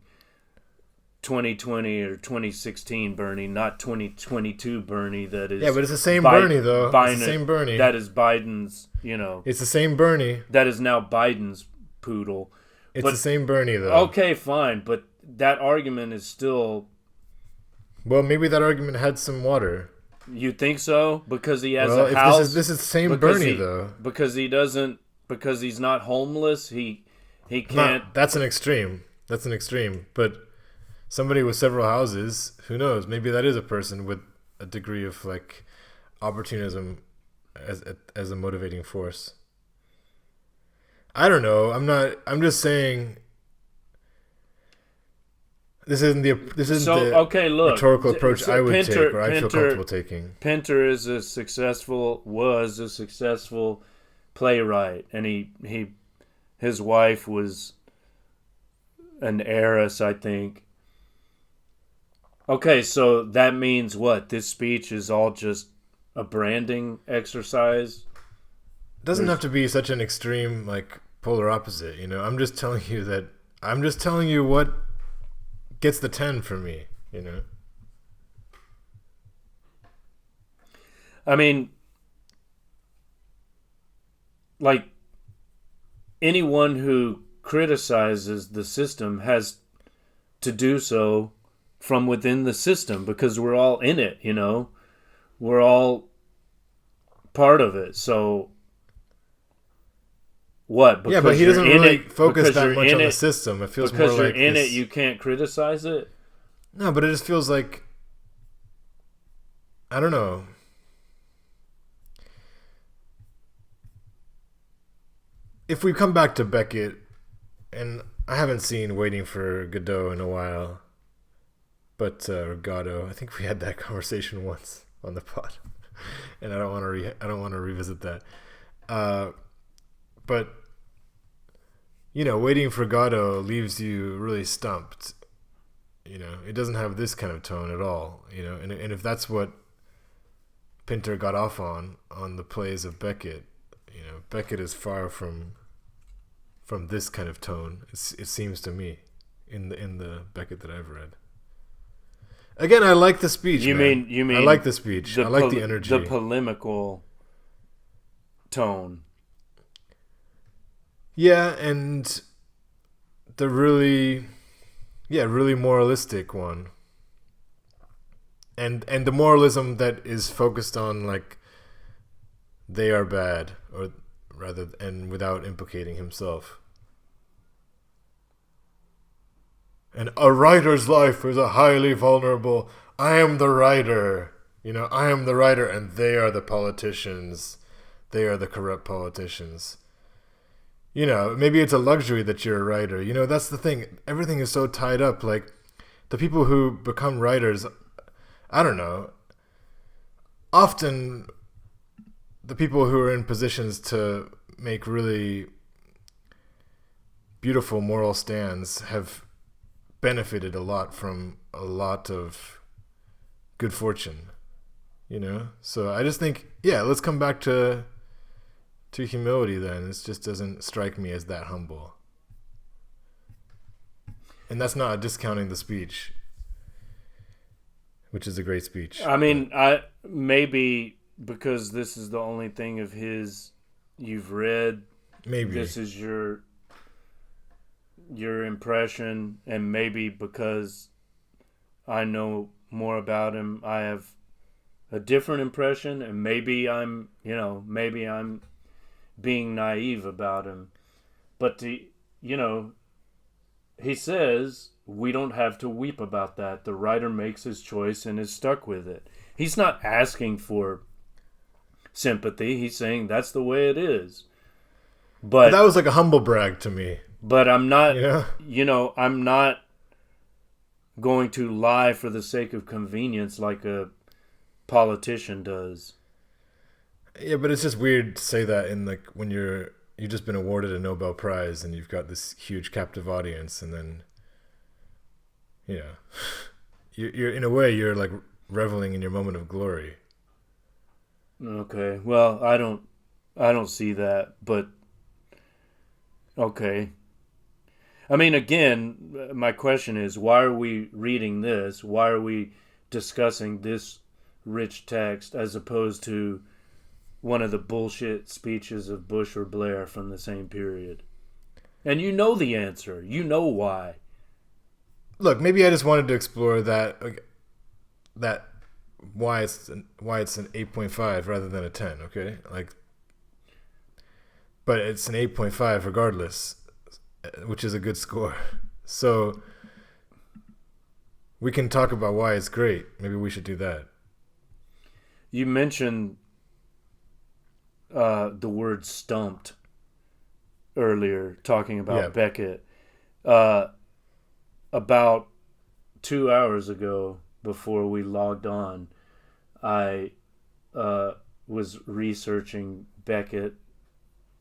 2020 or 2016 Bernie, not 2022 Bernie. That is, yeah, but it's the same Bernie, though. It's the same Bernie. That is Biden's. It's the same Bernie. That is now Biden's poodle. It's the same Bernie, though. Okay, fine, but that argument is still. Well, maybe that argument had some water. You think so? Because he has a house. This is the same Bernie, though. Because he doesn't. Because he's not homeless. He can't. That's an extreme. But somebody with several houses, who knows? Maybe that is a person with a degree of like opportunism as a motivating force. I don't know. I'm just saying. This isn't the rhetorical approach I would take, or I feel comfortable taking. Pinter was a successful playwright, and his wife was an heiress, I think. Okay, so that means what? This speech is all just a branding exercise? doesn't have to be such an extreme, like, polar opposite, you know? I'm just telling you what gets the 10 for me, you know? I mean, like, anyone who criticizes the system has to do so from within the system because we're all in it, you know? We're all part of it. So what? Yeah, but he doesn't really focus that much on the system. It feels more like because you're in it, you can't criticize it? No, but it just feels like, I don't know. If we come back to Beckett, and I haven't seen Waiting for Godot in a while, but or Godot, I think we had that conversation once on the pod, and I don't want to revisit that. But you know, Waiting for Godot leaves you really stumped. You know, it doesn't have this kind of tone at all. You know, and if that's what Pinter got off on the plays of Beckett, you know, Beckett is far from this kind of tone. It seems to me, in the Beckett that I've read. Again, I like the speech. You mean? I like the speech. I like the energy. The polemical tone. Yeah, and the really moralistic one. And the moralism that is focused on, like, they are bad, or rather, and without implicating himself. And a writer's life is a highly vulnerable. I am the writer. You know, I am the writer, and they are the politicians. They are the corrupt politicians. You know, maybe it's a luxury that you're a writer. You know, that's the thing. Everything is so tied up. Like, the people who become writers, I don't know. Often, the people who are in positions to make really beautiful moral stands have benefited a lot from a lot of good fortune, you know? So I just think, yeah, let's come back to humility then. It just doesn't strike me as that humble. And that's not discounting the speech, which is a great speech. I mean, maybe because this is the only thing of his you've read, maybe this is your impression, and maybe because I know more about him, I have a different impression, and maybe I'm being naive about him. But he says we don't have to weep about that. The writer makes his choice and is stuck with it. He's not asking for sympathy. He's saying that's the way it is. But that was like a humble brag to me. But I'm not, I'm not going to lie for the sake of convenience like a politician does. Yeah, but it's just weird to say that in, like, when you've just been awarded a Nobel Prize and you've got this huge captive audience, and then, you're in a way you're like reveling in your moment of glory. Okay, well, I don't see that, but okay. I mean, again, my question is, why are we reading this? Why are we discussing this rich text as opposed to one of the bullshit speeches of Bush or Blair from the same period? And you know the answer. You know why. Look, maybe I just wanted to explore that why it's an 8.5 rather than a 10, okay? Like, but it's an 8.5 regardless, which is a good score. So we can talk about why it's great. Maybe we should do that. You mentioned the word stumped earlier, talking about Beckett. About 2 hours ago, before we logged on, I was researching Beckett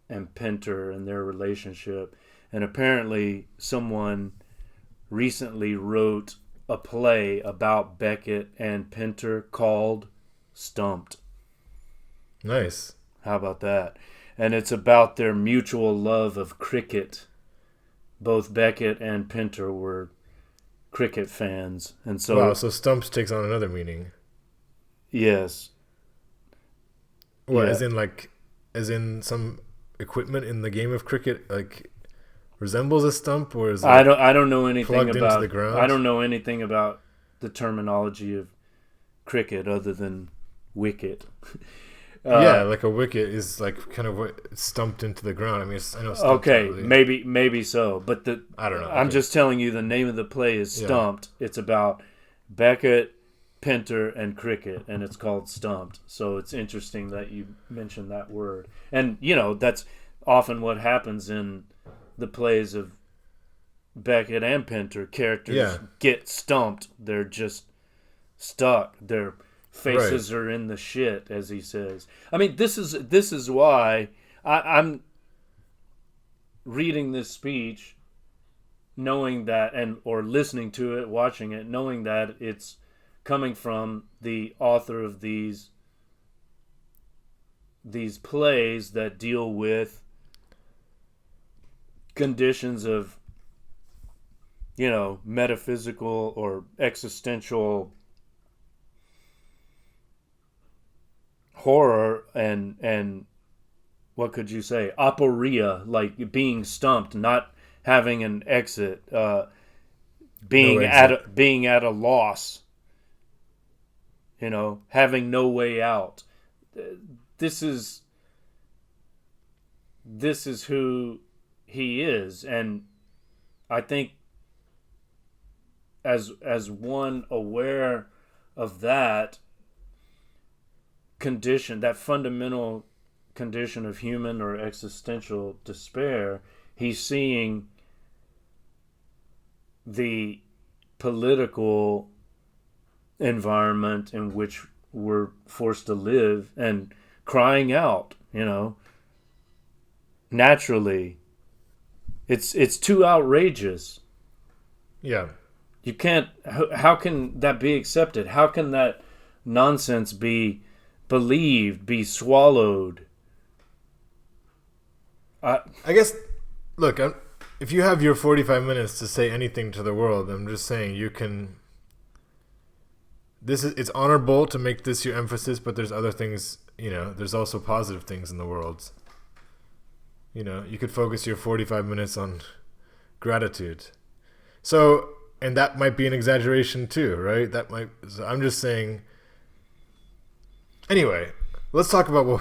and Pinter and their relationship. And apparently someone recently wrote a play about Beckett and Pinter called Stumped. Nice. How about that? and it's about their mutual love of cricket. Both Beckett and Pinter were cricket fans, and so wow. So stumps takes on another meaning. yes. What, Yeah. as in some equipment in the game of cricket, like resembles a stump, or is it I don't know anything plugged into about the ground? I don't know anything about the terminology of cricket other than wicket. Yeah, like a wicket is like kind of what it's stumped into the ground. I mean, I know. Stump's Okay, not really- maybe so, but I don't know. I'm Okay. just telling you the name of the play is Yeah. Stumped. It's about Beckett, Pinter, and cricket, and it's called Stumped. So it's interesting that you mentioned that word. And, that's often what happens in the plays of Beckett and Pinter. Characters Yeah. get stumped. They're just stuck. Their faces are in the shit, as he says. I mean, this is why I'm reading this speech knowing that, or listening to it, watching it, knowing that it's coming from the author of these plays that deal with conditions of, metaphysical or existential horror and what could you say, aporia, like being stumped, not having an exit, being at a loss, having no way out. This is who he is, and I think as one aware of that condition, that fundamental condition of human or existential despair, he's seeing the political environment in which we're forced to live and crying out, naturally. It's too outrageous. Yeah. You can't. How can that be accepted? How can that nonsense be believed, be swallowed? I guess, look, if you have your 45 minutes to say anything to the world, I'm just saying you can. It's honorable to make this your emphasis, but there's other things. There's also positive things in the world. You could focus your 45 minutes on gratitude. So. And that might be an exaggeration too, right? So I'm just saying. Anyway, let's talk about.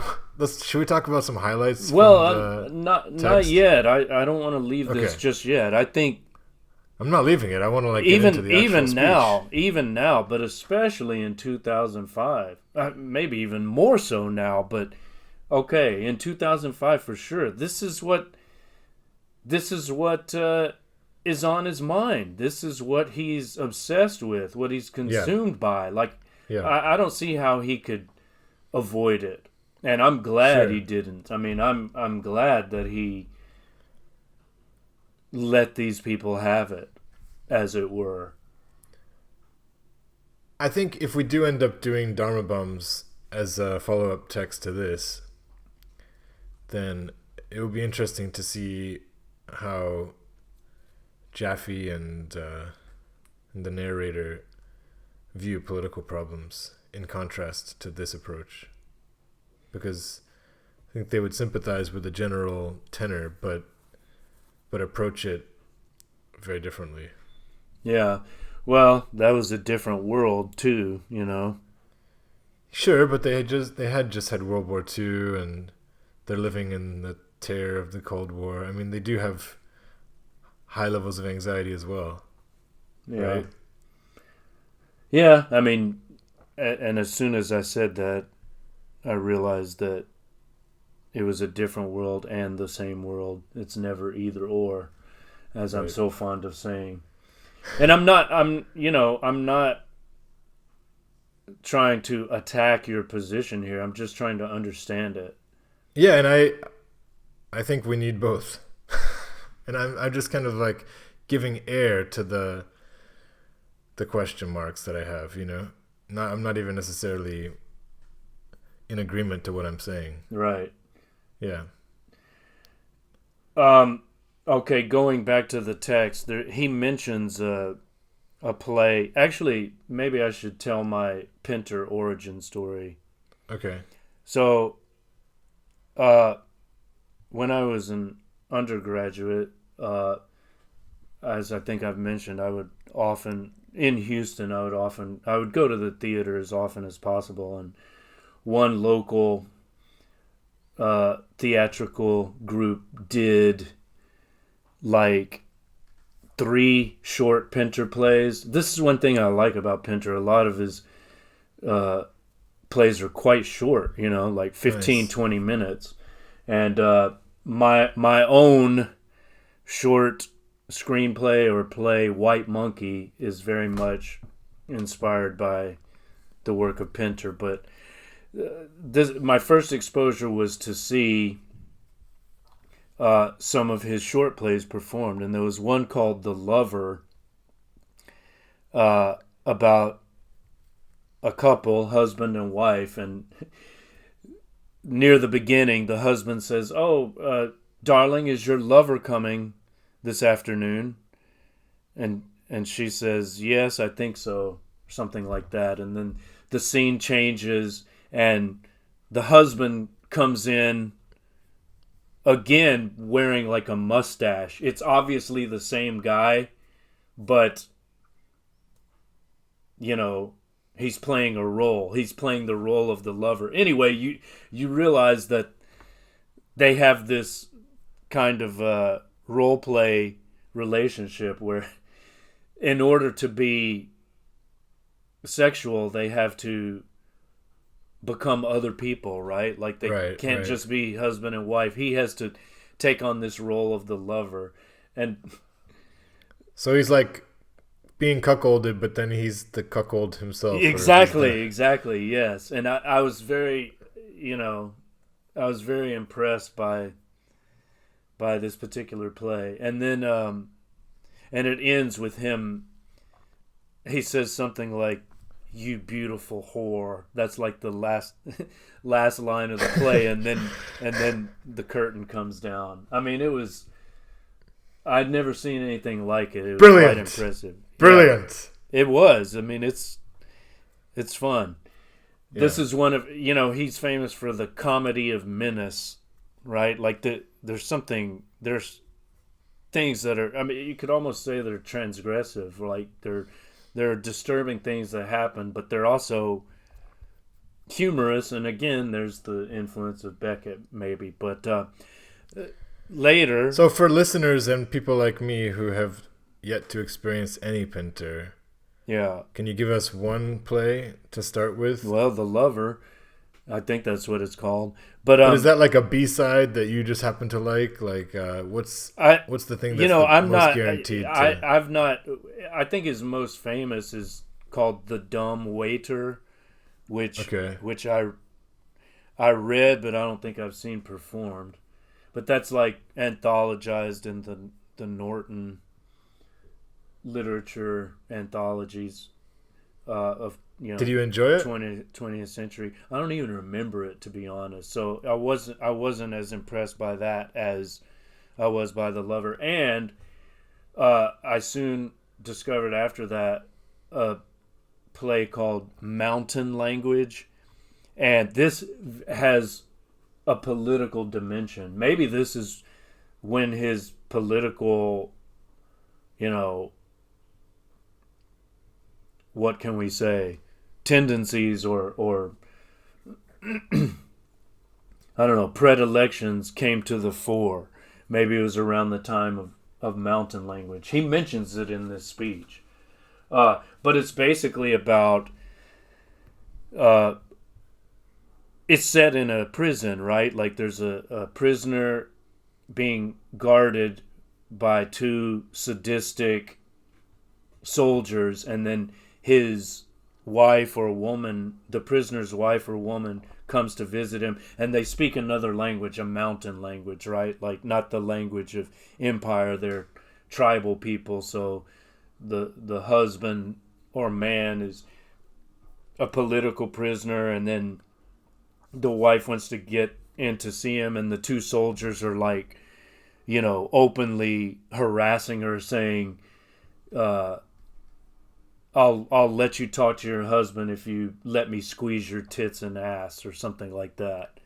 Should we talk about some highlights? Well, not text? yet. I don't want to leave this just yet. I think I'm not leaving it. I want to get into the actual speech. even now, but especially in 2005, maybe even more so now. But okay, in 2005 for sure. This is what is on his mind. This is what he's obsessed with, what he's consumed by. Like, I don't see how he could avoid it. And I'm glad he didn't. I mean, I'm glad that he let these people have it, as it were. I think if we do end up doing Dharma Bums as a follow-up text to this, then it will be interesting to see how Jaffe and the narrator view political problems in contrast to this approach, because I think they would sympathize with the general tenor, but approach it very differently. Yeah, well, that was a different world too, Sure, but they had just had World War II, and they're living in the terror of the Cold War. I mean, they do have high levels of anxiety as well. Yeah. Right? Yeah, I mean, and as soon as I said that, I realized that it was a different world and the same world. It's never either or, as I'm so fond of saying. And I'm not trying to attack your position here. I'm just trying to understand it. Yeah, and I think we need both. And I'm just kind of like giving air to the question marks that I have, I'm not even necessarily in agreement to what I'm saying. Right. Yeah. Okay, going back to the text, he mentions a play. Actually, maybe I should tell my Pinter origin story. Okay. So, when I was an undergraduate, as I think I've mentioned, I would often in Houston. I would go to the theater as often as possible, and one local theatrical group did like 3 short Pinter plays. This is one thing I like about Pinter. A lot of his plays are quite short, like 15, Nice. 20 minutes. And my own short screenplay or play, White Monkey, is very much inspired by the work of Pinter. But my first exposure was to see some of his short plays performed, and there was one called The Lover, about a couple, husband and wife, and near the beginning, the husband says, darling, is your lover coming this afternoon? And she says, yes, I think so, something like that. And then the scene changes, and the husband comes in again wearing like a mustache. It's obviously the same guy, but he's playing a role. He's playing the role of the lover. Anyway, you realize that they have this kind of role play relationship where, in order to be sexual, they have to become other people, right? Like they can't just be husband and wife. He has to take on this role of the lover, and so he's like being cuckolded, but then he's the cuckold himself. Exactly, yes. And I was very, I was very impressed by this particular play. And then, and it ends with him. He says something like, "You beautiful whore." That's like the last line of the play, and then the curtain comes down. I mean, I'd never seen anything like it. It was Brilliant. Quite impressive. Brilliant. Yeah, it was. I mean, it's fun. Yeah. This is one of, he's famous for the comedy of menace, right? Like there's things that are, I mean, you could almost say they're transgressive, like they're disturbing things that happen, but they're also humorous. And again, there's the influence of Beckett, maybe. But later, So for listeners and people like me who have yet to experience any Pinter, yeah. can you give us one play to start with? Well, The Lover, I think that's what it's called. But is that like a B-side that you just happen to like? Like, what's the thing that's I'm most not guaranteed? I've not. I think his most famous is called The Dumb Waiter, which I read, but I don't think I've seen performed. But that's like anthologized in the Norton literature anthologies of Did you enjoy it? 20th century. I don't even remember it, to be honest. So I wasn't as impressed by that as I was by The Lover. And I soon discovered after that a play called Mountain Language, and this has a political dimension. Maybe this is when his political, what can we say, tendencies or I don't know, predilections came to the fore. Maybe it was around the time of Mountain Language. He mentions it in this speech. But it's basically about, it's set in a prison, right? Like there's a prisoner being guarded by 2 sadistic soldiers, and then his wife or woman, the prisoner's wife or woman, comes to visit him, and they speak another language, a mountain language, right? Like not the language of empire. They're tribal people, so the husband or man is a political prisoner, and then the wife wants to get in to see him, and the 2 soldiers are like, openly harassing her, saying, I'll let you talk to your husband if you let me squeeze your tits and ass or something like that.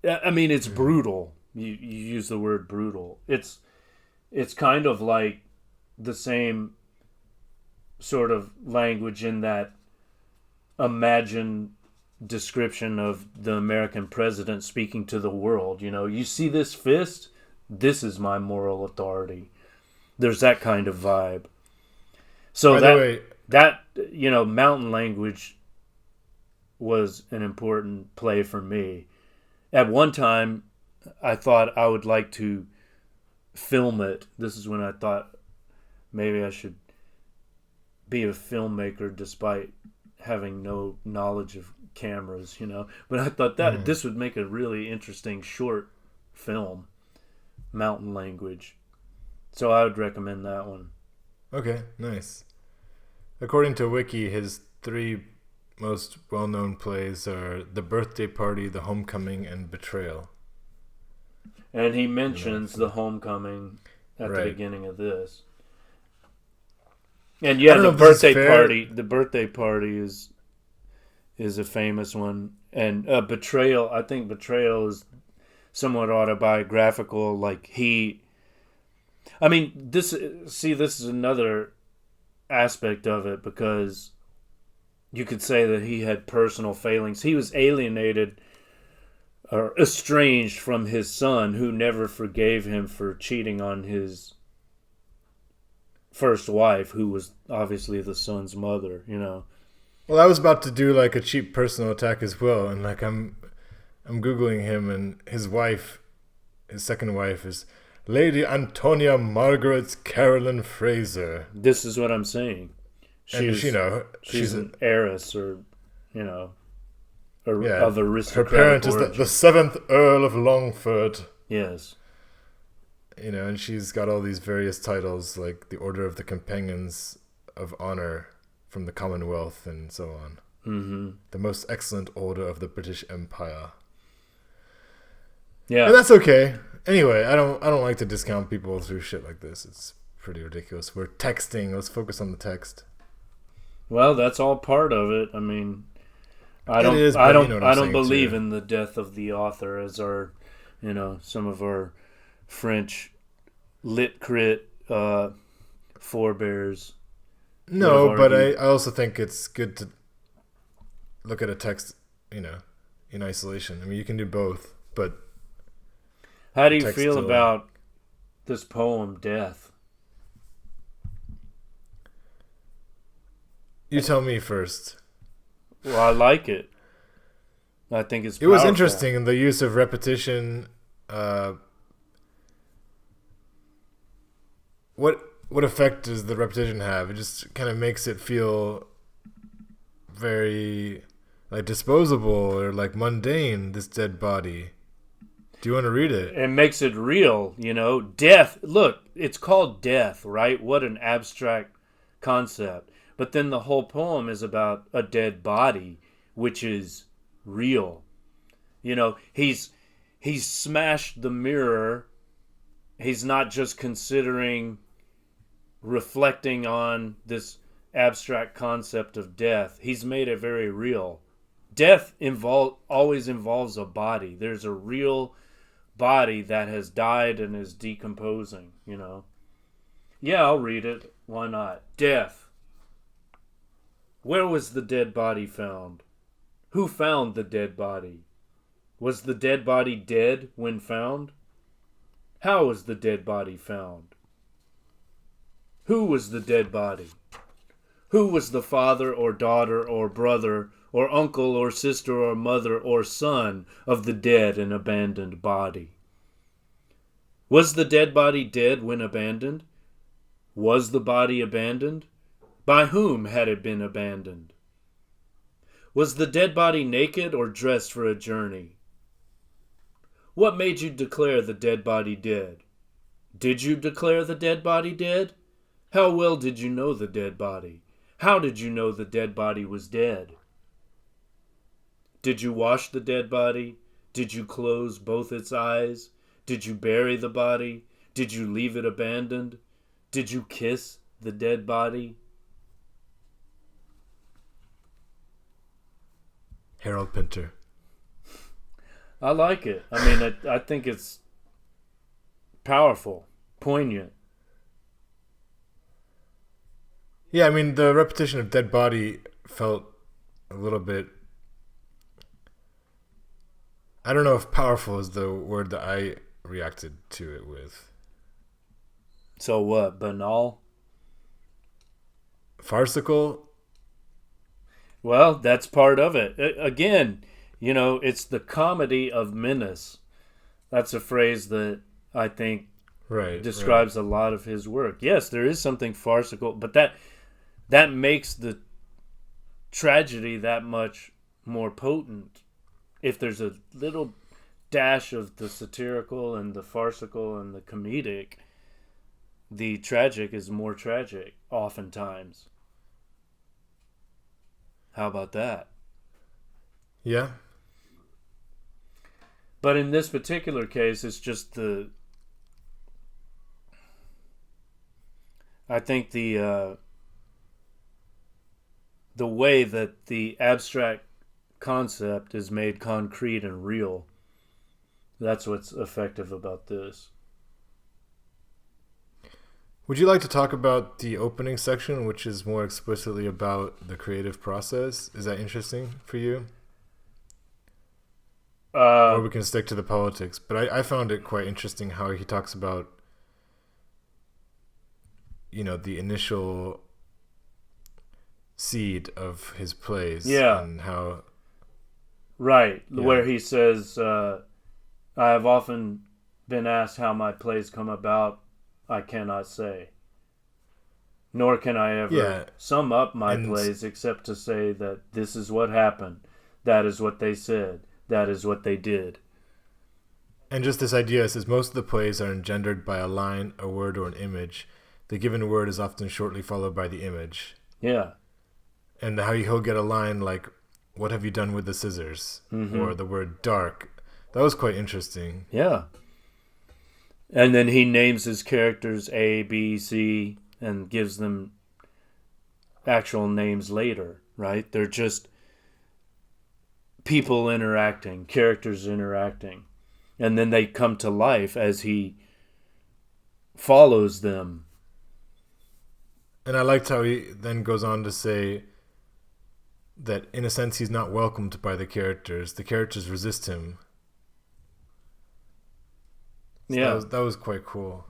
I mean, it's brutal. You use the word brutal. It's kind of like the same sort of language in that imagined description of the American president speaking to the world. You see this fist? This is my moral authority. There's that kind of vibe. So mountain language was an important play for me. At one time, I thought I would like to film it. This is when I thought maybe I should be a filmmaker despite having no knowledge of cameras, But I thought that this would make a really interesting short film, mountain language. So I would recommend that one. Okay, nice. According to Wiki, his 3 most well-known plays are The Birthday Party, The Homecoming, and Betrayal. And he mentions The Homecoming at the beginning of this. And the birthday party is a famous one. And Betrayal, I think Betrayal is somewhat autobiographical. This is another aspect of it, because you could say that he had personal failings. He was alienated or estranged from his son, who never forgave him for cheating on his first wife, who was obviously the son's mother, Well, I was about to do a cheap personal attack as well, and I'm Googling him, and his second wife is Lady Antonia Margaret Carolyn Fraser. This is what I'm saying. She's an heiress, or of aristocratic Her parent origin. is the 7th Earl of Longford. Yes. And she's got all these various titles, like the Order of the Companions of Honor from the Commonwealth and so on. Mm-hmm. The Most Excellent Order of the British Empire. Yeah. And that's okay. Anyway, I don't like to discount people through shit like this. It's pretty ridiculous. We're texting. Let's focus on the text. Well, that's all part of it. I mean, I don't believe in the death of the author, as our, some of our French lit crit forebears. No, but I also think it's good to look at a text, in isolation. I mean, you can do both, but how do you feel about this poem, Death? You tell me first. Well, I like it. I think it's powerful. It was interesting in the use of repetition. What effect does the repetition have? It just kind of makes it feel very disposable or mundane, this dead body. Do you want to read it? It makes it real, Death. Look, it's called death, right? What an abstract concept. But then the whole poem is about a dead body, which is real. He's smashed the mirror. He's not just reflecting on this abstract concept of death. He's made it very real. Death always involves a body. There's a real body that has died and is decomposing, Yeah, I'll read it. Why not? Death. Where was the dead body found? Who found the dead body? Was the dead body dead when found? How was the dead body found? Who was the dead body? Who was the father or daughter or brother or uncle or sister or mother or son of the dead and abandoned body? Was the dead body dead when abandoned? Was the body abandoned? By whom had it been abandoned? Was the dead body naked or dressed for a journey? What made you declare the dead body dead? Did you declare the dead body dead? How well did you know the dead body? How did you know the dead body was dead? Did you wash the dead body? Did you close both its eyes? Did you bury the body? Did you leave it abandoned? Did you kiss the dead body? Harold Pinter. I like it. I mean, I think it's powerful, poignant. Yeah, I mean, the repetition of dead body felt a little bit... I don't know if powerful is the word that I reacted to it with. So what, banal? Farcical? Well, that's part of it. Again, you know, it's the comedy of menace. That's a phrase that I think describes a lot of his work. Yes, there is something farcical, but that makes the tragedy that much more potent. If there's a little dash of the satirical and the farcical and the comedic, the tragic is more tragic, oftentimes. How about that? Yeah. But in this particular case, it's just I think the way that the abstract concept is made concrete and real, that's what's effective about this. Would you like to talk about the opening section, which is more explicitly about the creative process? Is that interesting for you? Or we can stick to the politics. But I found it quite interesting how he talks about, you know, the initial seed of his plays. Yeah. And how... Right, Yeah. where he says, I have often been asked how my plays come about. I cannot say. Nor can I ever sum up my plays except to say that this is what happened. That is what they said. That is what they did. And just this idea says most of the plays are engendered by a line, a word, or an image. The given word is often shortly followed by the image. Yeah. And how he'll get a line like, "What have you done with the scissors?" Mm-hmm. Or the word dark. That was quite interesting. Yeah. And then he names his characters A, B, C, and gives them actual names later, right? They're just people interacting, characters interacting. And then they come to life as he follows them. And I liked how he then goes on to say that in a sense he's not welcomed by the characters. The characters resist him. So yeah. That was quite cool.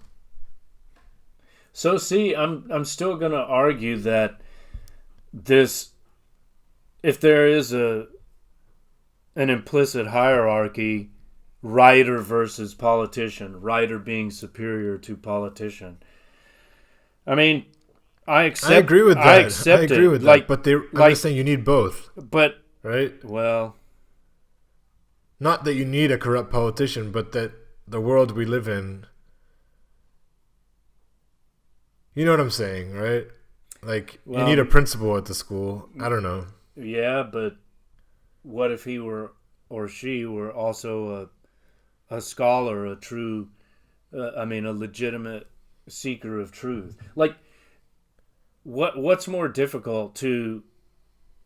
So see, I'm still going to argue that this, if there is an implicit hierarchy, writer versus politician, writer being superior to politician. I mean, I agree with that. I agree with that. But I'm just saying you need both. But right? Well, not that you need a corrupt politician, but that the world we live in, you know what I'm saying, right? Like, you need a principal at the school. I don't know. Yeah, but what if he were or she were also a scholar, a true, a legitimate seeker of truth? Like, what's more difficult, to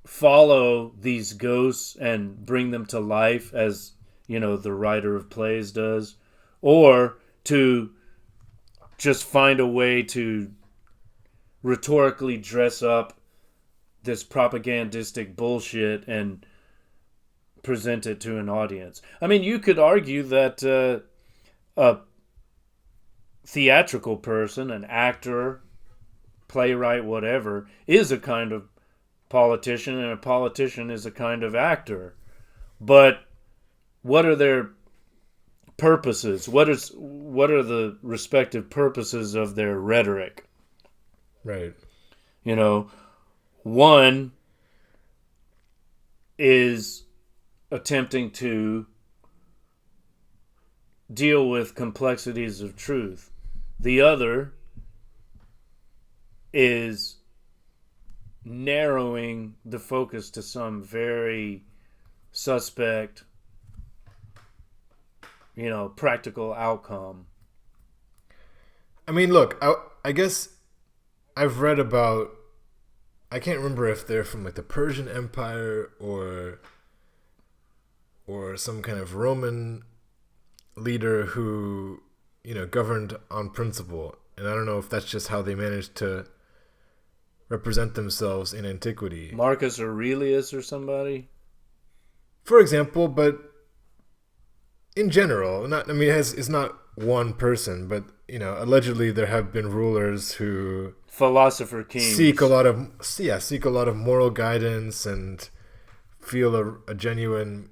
follow these ghosts and bring them to life as, you know, the writer of plays does, or to just find a way to rhetorically dress up this propagandistic bullshit and present it to an audience? I mean, you could argue that a theatrical person, an actor, playwright, whatever, is a kind of politician, and a politician is a kind of actor. But what are their purposes? What are the respective purposes of their rhetoric? Right. You know, one is attempting to deal with complexities of truth. The other is narrowing the focus to some very suspect practical outcome. I mean, look, I guess I've read about, I can't remember if they're from like the Persian Empire or some kind of Roman leader who, governed on principle. And I don't know if that's just how they managed to represent themselves in antiquity. Marcus Aurelius or somebody? For example, but in general, it's not one person, but, allegedly there have been rulers who philosopher kings seek a lot of moral guidance and feel a genuine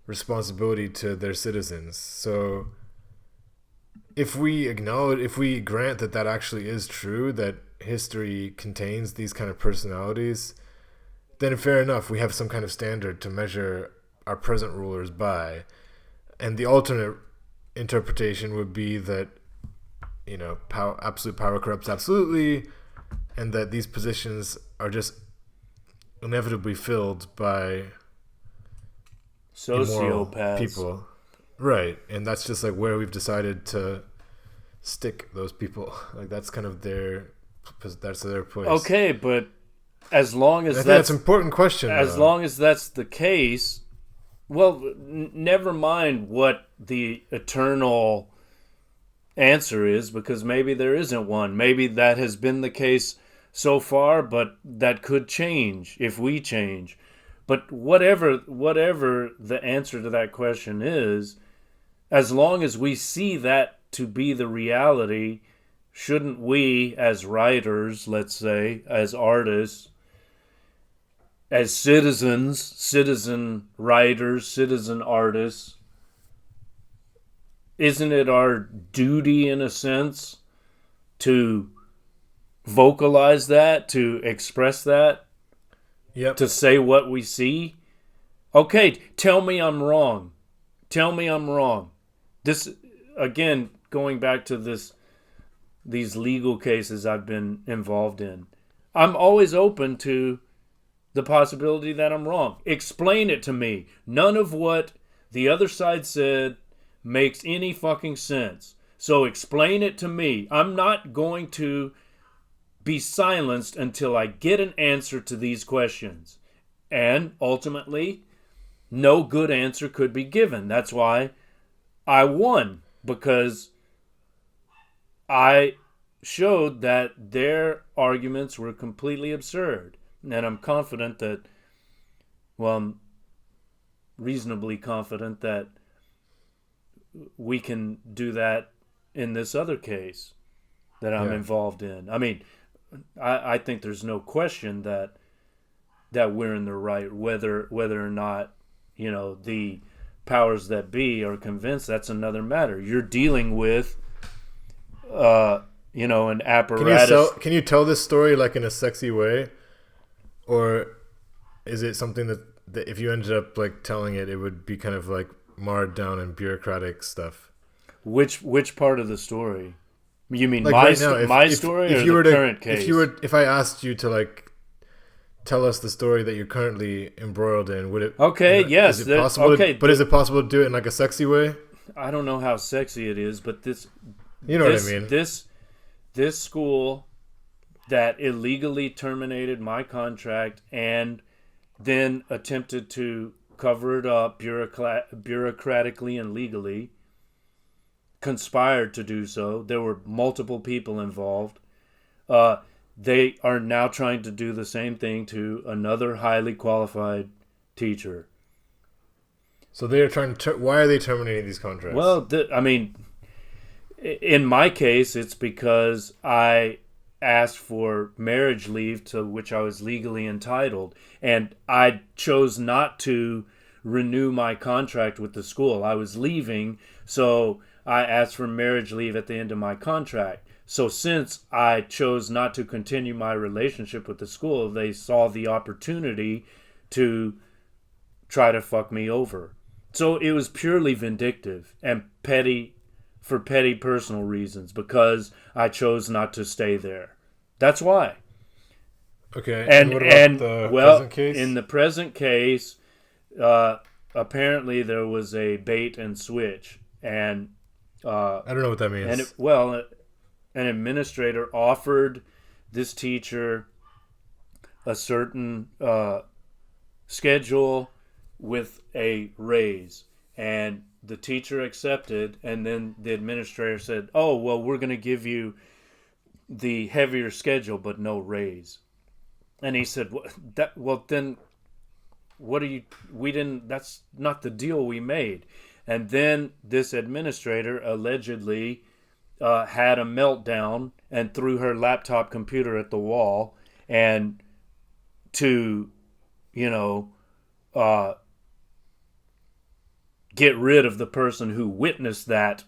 responsibility to their citizens. So if we grant that actually is true, that history contains these kind of personalities, then fair enough, we have some kind of standard to measure our present rulers by. And the alternate interpretation would be that, absolute power corrupts absolutely, and that these positions are just inevitably filled by sociopaths, people. Right, and that's just like where we've decided to stick those people. Like that's kind of their place. Okay, but as long as that's an important question. As long as that's the case, well, never mind what the eternal answer is, because maybe there isn't one. Maybe that has been the case so far, but that could change if we change. But whatever the answer to that question is, as long as we see that to be the reality, shouldn't we, as writers, let's say, as artists, as citizen writers, citizen artists, isn't it our duty, in a sense, to vocalize that, to express that? Yep. To say what we see? Okay, tell me I'm wrong. Tell me I'm wrong. This, again, going back to these legal cases I've been involved in, I'm always open to the possibility that I'm wrong. Explain it to me. None of what the other side said makes any fucking sense. So explain it to me. I'm not going to be silenced until I get an answer to these questions. And ultimately, no good answer could be given. That's why I won, because I showed that their arguments were completely absurd. And I'm confident that, I'm reasonably confident that we can do that in this other case that I'm involved in. I mean, I think there's no question that we're in the right, whether or not, the powers that be are convinced, that's another matter. You're dealing with, an apparatus. Can you tell this story like in a sexy way? Or is it something that if you ended up like telling it, it would be kind of like marred down in bureaucratic stuff? Which part of the story? You mean like my story or the current case? If I asked you to like tell us the story that you're currently embroiled in, would it? Okay, yes. Is it possible? But is it possible to do it in like a sexy way? I don't know how sexy it is, but this. You know what I mean. This school that illegally terminated my contract and then attempted to cover it up bureaucratically and legally, conspired to do so. There were multiple people involved. They are now trying to do the same thing to another highly qualified teacher. So they are trying to. Why are they terminating these contracts? Well, in my case, it's because I asked for marriage leave to which I was legally entitled, and I chose not to renew my contract with the school. I was leaving, so I asked for marriage leave at the end of my contract. So since I chose not to continue my relationship with the school, they saw the opportunity to try to fuck me over. So it was purely vindictive and petty, for petty personal reasons, because I chose not to stay there. That's why. Okay. And what about the present case? In the present case, apparently there was a bait and switch, and I don't know what that means. An administrator offered this teacher a certain schedule with a raise, and the teacher accepted, and then the administrator said, "Oh, well, we're going to give you the heavier schedule but no raise." And he said, "Well, then that's not the deal we made." And then this administrator allegedly had a meltdown and threw her laptop computer at the wall, and to, get rid of the person who witnessed that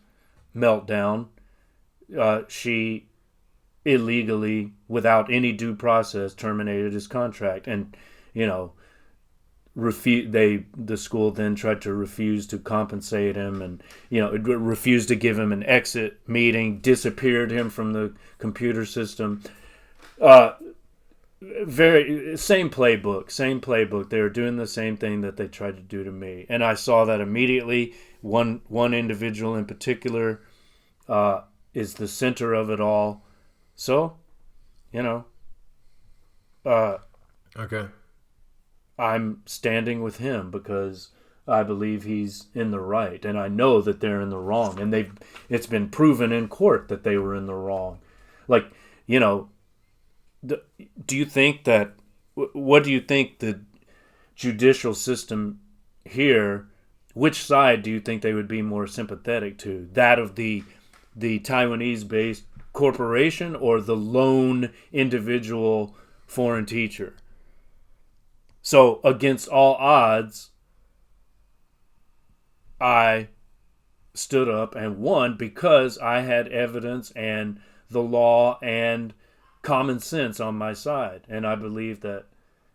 meltdown, she illegally, without any due process, terminated his contract. And, the school then tried to refuse to compensate him, and it refused to give him an exit meeting, disappeared him from the computer system. Same playbook. They were doing the same thing that they tried to do to me, and I saw that immediately. One individual in particular is the center of it all. So, okay, I'm standing with him because I believe he's in the right, and I know that they're in the wrong, and it's been proven in court that they were in the wrong. Like, do you think that? What do you think the judicial system here? Which side do you think they would be more sympathetic to? That of the Taiwanese-based corporation, or the lone individual foreign teacher? So, against all odds, I stood up and won because I had evidence and the law and common sense on my side. And I believe that,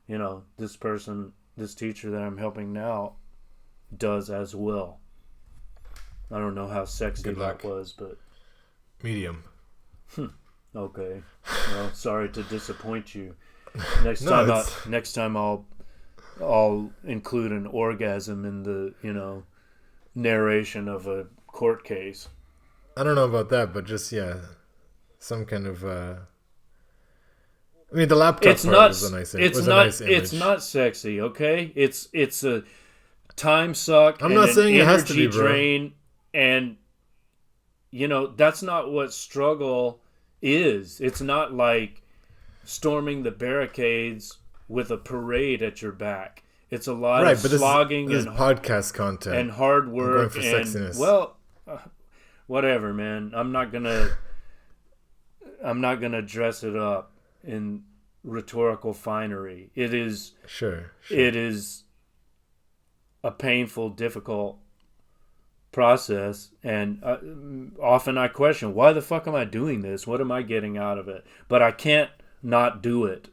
this teacher that I'm helping now does as well. I don't know how sexy that was, but... Medium. Okay. Well, sorry to disappoint you. Next time I'll include an orgasm in the, narration of a court case. I don't know about that, but just, some kind of... I mean, the laptop was a nice image. It's not sexy, okay? It's a time suck. I'm not saying it has to be, bro. Drain, and that's not what struggle is. It's not like storming the barricades with a parade at your back. It's a lot of slogging this is podcast content and hard work and sexiness. Whatever, man. I'm not gonna dress it up in rhetorical finery. It is sure. It is a painful, difficult process, and often I question, why the fuck am I doing this? What am I getting out of it? But I can't not do it.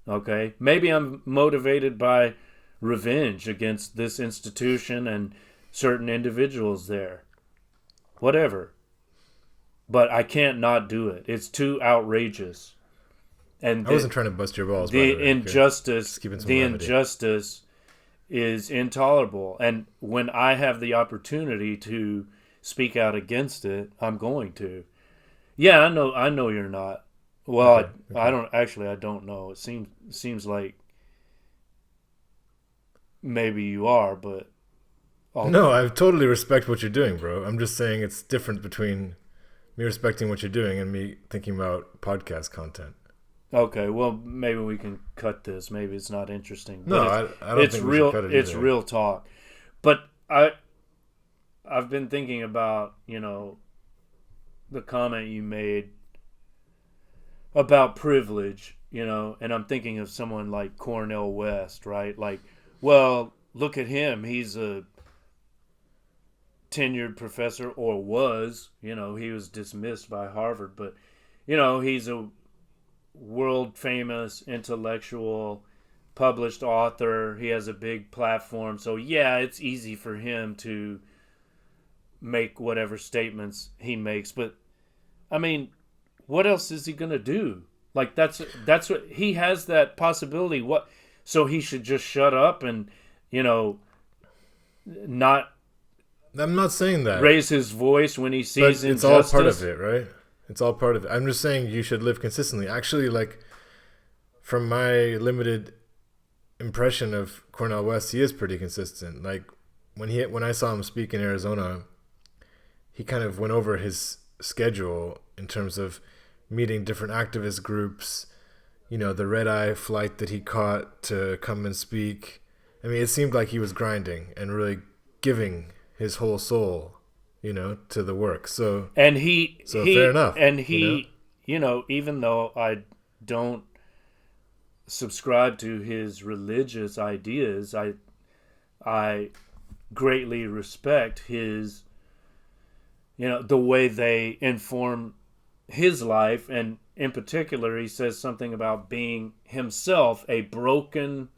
Okay, maybe I'm motivated by revenge against this institution and certain individuals there. Whatever. But I can't not do it. It's too outrageous. And I wasn't trying to bust your balls. The injustice is intolerable. And when I have the opportunity to speak out against it, I'm going to. Yeah, I know you're not. Well, okay. I don't know. It seems like maybe you are, but no, I totally respect what you're doing, bro. I'm just saying it's different between me respecting what you're doing and me thinking about podcast content. Okay, well, maybe we can cut this. Maybe it's not interesting. No, I don't think we should cut it either. It's real talk. But I've been thinking about, the comment you made about privilege, and I'm thinking of someone like Cornel West, right? Like, well, look at him. He's a tenured professor, or was, he was dismissed by Harvard, but, he's a world famous intellectual, published author. He has a big platform. So yeah, it's easy for him to make whatever statements he makes. But I mean, what else is he going to do? Like that's what he has, that possibility. So he should just shut up and, not I'm not saying that. raise his voice when he sees But it's injustice. all part of it, right? It's all part of it. I'm just saying you should live consistently. Actually, like, from my limited impression of Cornel West, he is pretty consistent. Like, when I saw him speak in Arizona, he kind of went over his schedule in terms of meeting different activist groups, you know, the red-eye flight that he caught to come and speak. I mean, it seemed like he was grinding and really giving his whole soul, you know, to the work. So And fair enough. And he, you know, even though I don't subscribe to his religious ideas, I greatly respect his, you know, the way they inform his life. And in particular, he says something about being himself a broken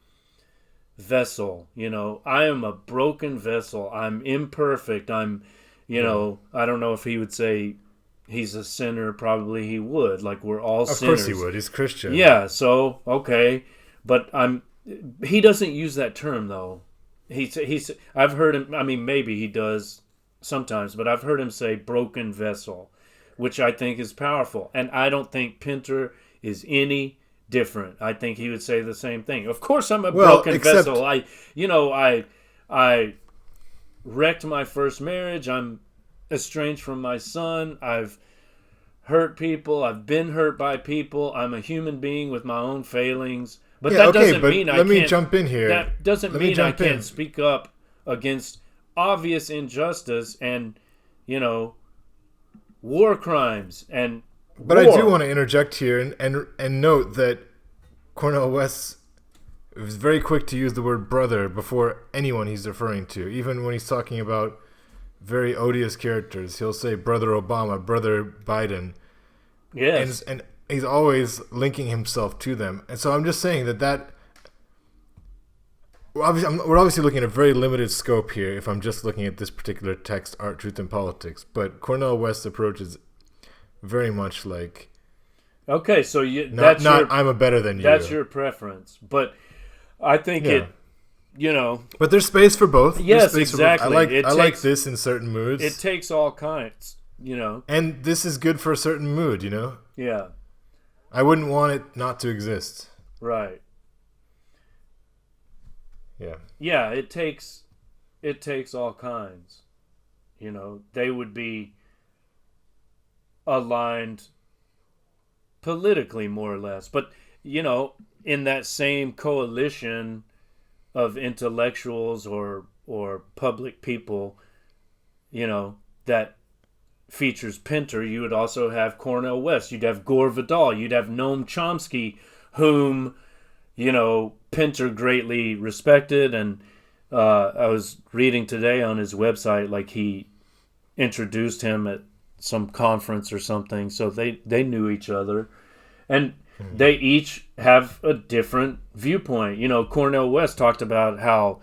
vessel. You know, I am a broken vessel. I'm imperfect. I'm, you know, I don't know if he would say he's a sinner. Probably he would. Like, we're all sinners. Of course he would. He's Christian. Yeah, so, okay. But he doesn't use that term, though. I've heard him, I mean, maybe he does sometimes, but I've heard him say broken vessel, which I think is powerful. And I don't think Pinter is any different. I think he would say the same thing. Of course I'm a broken vessel. I wrecked my first marriage. I'm estranged from my son. I've hurt people. I've been hurt by people. I'm a human being with my own failings. But that doesn't mean I can't. Let me jump in here. That doesn't mean I can't speak up against obvious injustice and, you know, war crimes and But I do want to interject here and note that Cornel West was very quick to use the word brother before anyone he's referring to. Even when he's talking about very odious characters, he'll say brother Obama, brother Biden. Yes. And he's always linking himself to them. And so I'm just saying that we're obviously looking at a very limited scope here if I'm just looking at this particular text, Art, Truth, and Politics. But Cornel West's approach is very much like, okay, so I'm a better than you. That's your preference, but I think you know. But there's space for both. Yes, exactly. I like this in certain moods. It takes all kinds, you know. And this is good for a certain mood, you know. Yeah. I wouldn't want it not to exist. Right. Yeah. Yeah, it takes all kinds. You know, they would be aligned politically more or less, but you know, in that same coalition of intellectuals or public people, you know, that features Pinter, you would also have Cornel West, you'd have Gore Vidal, you'd have Noam Chomsky, whom, you know, Pinter greatly respected. And I was reading today on his website, like, he introduced him at some conference or something, so they knew each other, and they each have a different viewpoint. You know, Cornel West talked about how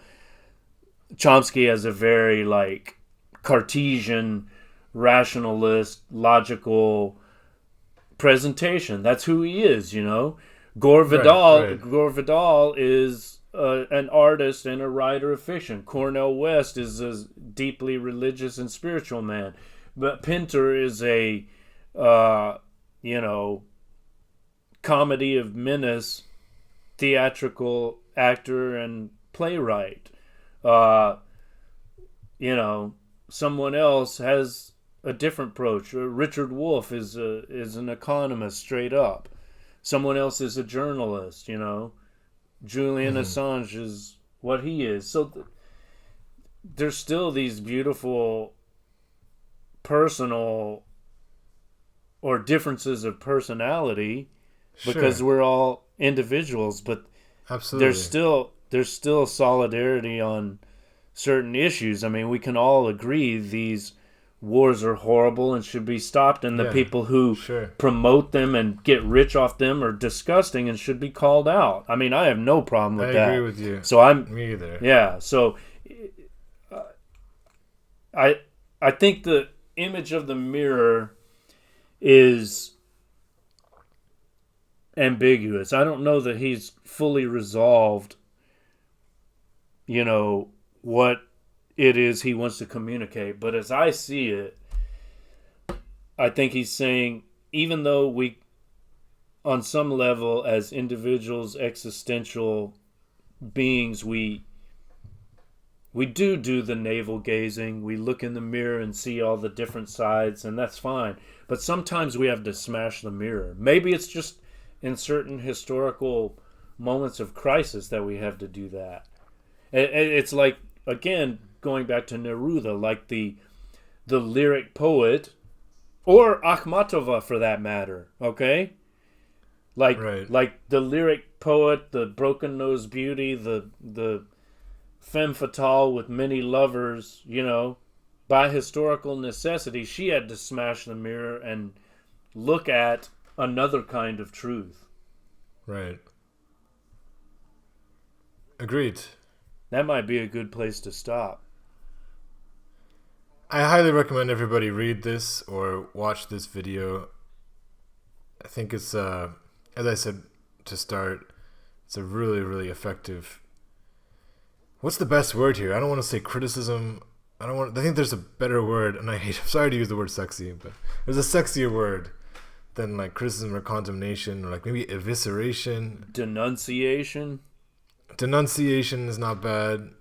Chomsky has a very, like, Cartesian, rationalist, logical presentation. That's who he is, you know. Gore Vidal is an artist and a writer of fiction. Cornel West is a deeply religious and spiritual man. But Pinter is a, you know, comedy of menace, theatrical actor and playwright. You know, someone else has a different approach. Richard Wolff is an economist straight up. Someone else is a journalist, you know. Julian Assange is what he is. So there's still these beautiful personal or differences of personality, because we're all individuals, but absolutely there's still solidarity on certain issues. I mean, we can all agree these wars are horrible and should be stopped, and the people who promote them and get rich off them are disgusting and should be called out. I mean, I have no problem with that. I agree with you. So me either. Yeah, so I think the image of the mirror is ambiguous. I don't know that he's fully resolved, you know, what it is he wants to communicate. But as I see it, I think he's saying, even though we, on some level, as individuals, existential beings, we do the navel gazing. We look in the mirror and see all the different sides, and that's fine. But sometimes we have to smash the mirror. Maybe it's just in certain historical moments of crisis that we have to do that. It's like, again, going back to Neruda, like the lyric poet, or Akhmatova for that matter, okay? Like the lyric poet, the broken-nosed beauty, the femme fatale with many lovers, by historical necessity, she had to smash the mirror and look at another kind of truth. Right. Agreed. That might be a good place to stop. I highly recommend everybody read this or watch this video. I think it's, as I said to start, it's a really, really effective... What's the best word here? I don't want to say criticism. I think there's a better word, and I'm sorry to use the word sexy, but there's a sexier word than like criticism or condemnation, or like maybe evisceration. Denunciation. Denunciation is not bad.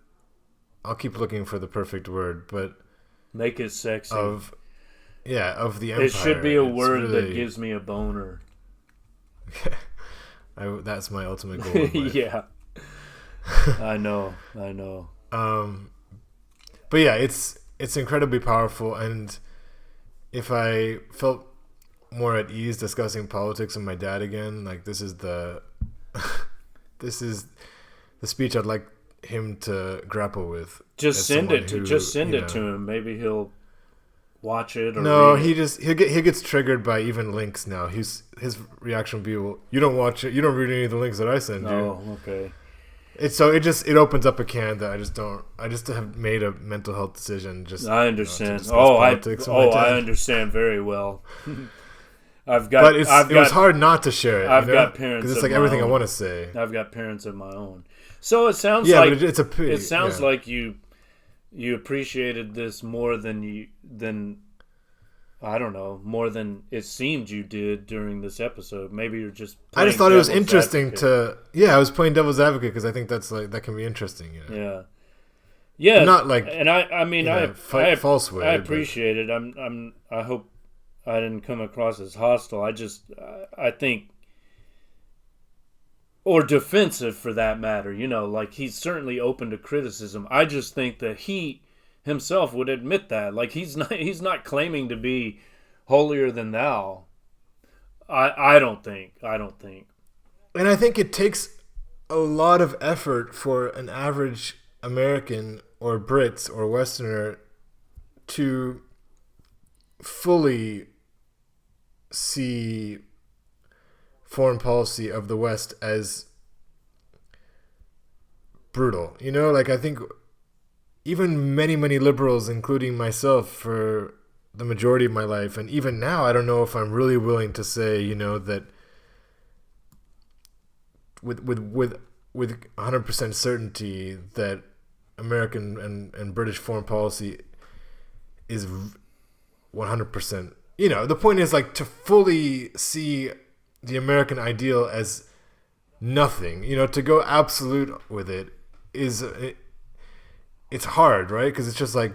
I'll keep looking for the perfect word, but make it sexy. Of the empire. It should be a word that gives me a boner. That's my ultimate goal in life. Yeah. I know. But yeah, it's incredibly powerful, and if I felt more at ease discussing politics with my dad again, like this is the speech I'd like him to grapple with. Just send it to him. Maybe he'll watch it. Or no, read it. he gets triggered by even links now. His reaction will be, well, you don't watch it, you don't read any of the links that I send you. Oh, okay. It opens up a can that I just have made a mental health decision. I understand. I understand very well. It was hard not to share it. I've got parents because it's like everything I want to say. I've got parents of my own, so it sounds like you appreciated this more than I don't know, more than it seemed you did during this episode. Maybe you're just I just thought it was interesting I was playing devil's advocate because I think that can be interesting. Yeah. But not like, and I mean, false way. I appreciate it. I hope I didn't come across as hostile. I think, or defensive for that matter. Like he's certainly open to criticism. I just think that he himself would admit that. Like he's not claiming to be holier than thou. I don't think. And I think it takes a lot of effort for an average American or Brit or Westerner to fully see foreign policy of the West as brutal. Like I think even many, many liberals, including myself, for the majority of my life, and even now, I don't know if I'm really willing to say, that with 100% certainty that American and British foreign policy is 100%. The point is like to fully see the American ideal as nothing. To go absolute with it is. It's hard, right? Because it's just like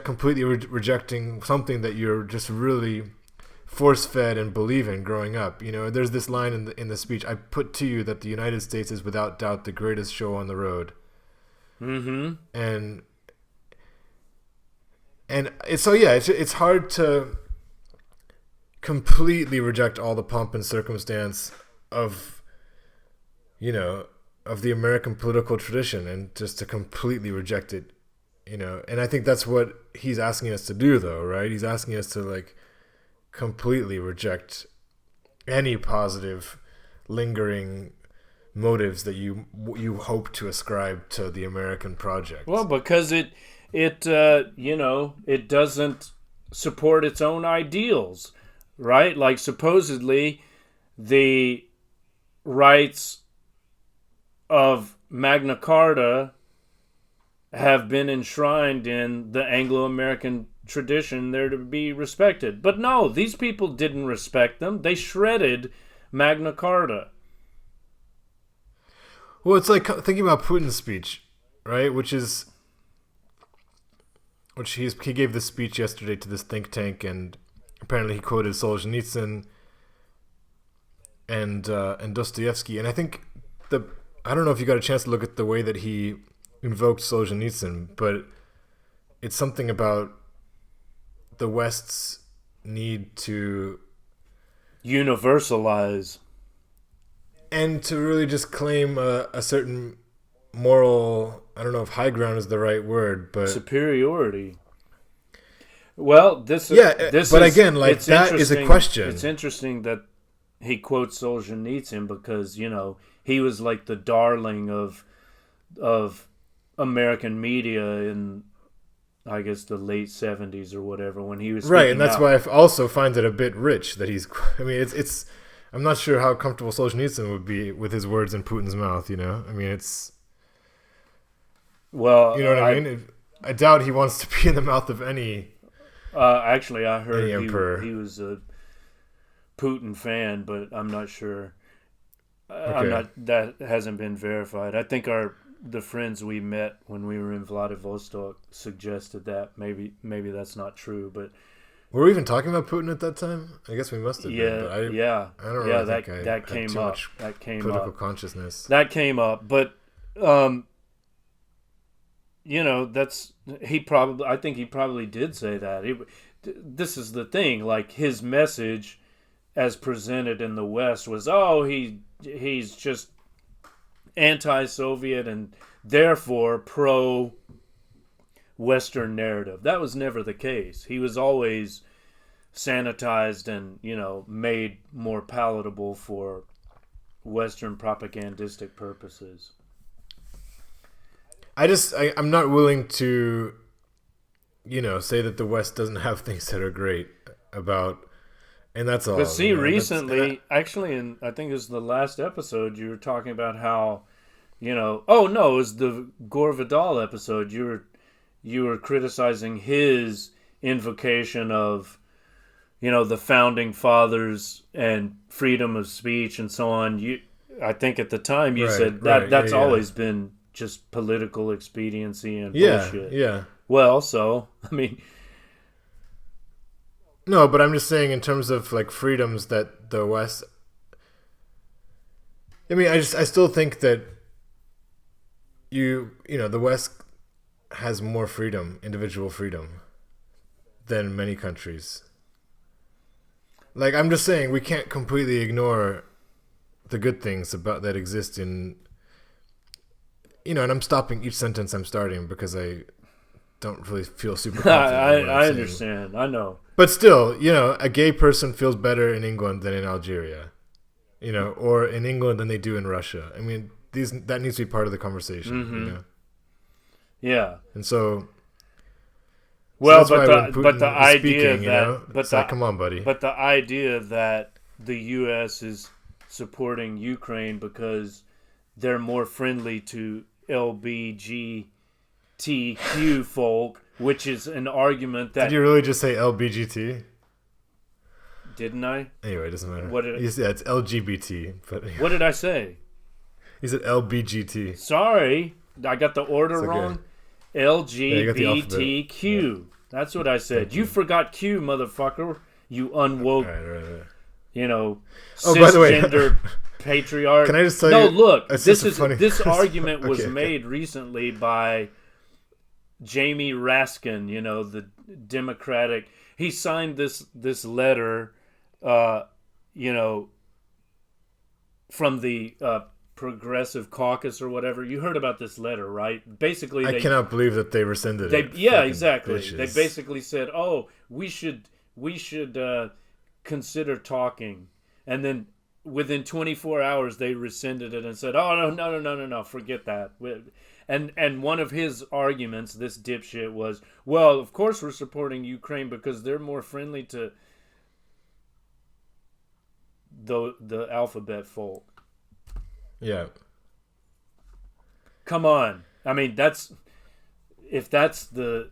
completely rejecting something that you're just really force-fed and believe in growing up. There's this line in the speech, I put to you that the United States is without doubt the greatest show on the road. Mm-hmm. And it's hard to completely reject all the pomp and circumstance of the American political tradition, and just to completely reject it. And I think that's what he's asking us to do, though, right? He's asking us to like completely reject any positive, lingering motives that you hope to ascribe to the American project. Well, because it doesn't support its own ideals, right? Like supposedly the rights of Magna Carta have been enshrined in the Anglo-American tradition. They're to be respected. But no, these people didn't respect them. They shredded Magna Carta. Well, it's like thinking about Putin's speech, right? Which he gave this speech yesterday to this think tank, and apparently he quoted Solzhenitsyn and Dostoevsky. And I think I don't know if you got a chance to look at the way that he invoked Solzhenitsyn, but it's something about the West's need to universalize and to really just claim a certain moral, I don't know if high ground is the right word, but superiority. Well, this again, like, that is a question. It's interesting that he quotes Solzhenitsyn because, you know, he was like the darling of American media in, I guess, the late 70s or whatever, when he was right, and that's out. why I also find it a bit rich that he's. I mean, it's. I'm not sure how comfortable Solzhenitsyn would be with his words in Putin's mouth. You know, I mean, it's. Well, you know what I mean. I doubt he wants to be in the mouth of any. Actually, I heard he was a Putin fan, but I'm not sure. Okay. I'm not. That hasn't been verified. I think the friends we met when we were in Vladivostok suggested that maybe that's not true, but were we even talking about Putin at that time? I guess we must have been. But I don't really think that came up. That came political up. Consciousness. That came up, but you know, I think he probably did say that. This is the thing, like, his message as presented in the West was, he's just anti-Soviet and therefore pro-Western narrative. That was never the case. He was always sanitized and, you know, made more palatable for Western propagandistic purposes. I'm not willing to, you know, say that the West doesn't have things that are great about, and that's all. But see, recently, actually, I think it was the last episode, you were talking about how, you know, it was the Gore Vidal episode. You were criticizing his invocation of, you know, the founding fathers and freedom of speech and so on. I think at the time you said that's always been just political expediency and bullshit. Yeah. Well, so, I mean... No, but I'm just saying in terms of, like, freedoms that the West... I mean, I still think that you know, the West has more freedom, individual freedom, than many countries. Like, I'm just saying, we can't completely ignore the good things that exist in... You know, and I'm stopping each sentence I'm starting because I don't really feel super confident. I understand. I know. But still, you know, a gay person feels better in England than in Algeria, you know, or in England than they do in Russia. I mean, that needs to be part of the conversation, you know? Yeah. And so... Well, so but the idea speaking, come on, buddy. But the idea that the U.S. is supporting Ukraine because they're more friendly to LBGTQ folk, which is an argument that... Did you really just say LBGT? Didn't I? Anyway, it doesn't matter. Yeah, it's LGBT. But anyway. What did I say? He said LBGT. Sorry, I got the order wrong. LGBTQ. Yeah. That's what I said. You forgot Q, motherfucker. You unwoke, right. You know, by the way, cisgender patriarch. Can I just tell you? No, look. This argument was made recently by Jamie Raskin. You know, the Democratic. He signed this letter. You know, from the Progressive Caucus or whatever. You heard about this letter, right? Basically, I cannot believe that they rescinded it. Yeah, exactly. Bitches. They basically said, "Oh, we should consider talking," and then within 24 hours they rescinded it and said, "Oh no, forget that." And one of his arguments, this dipshit, was, "Well, of course we're supporting Ukraine because they're more friendly to the alphabet folk." Yeah. Come on. I mean, that's... if that's the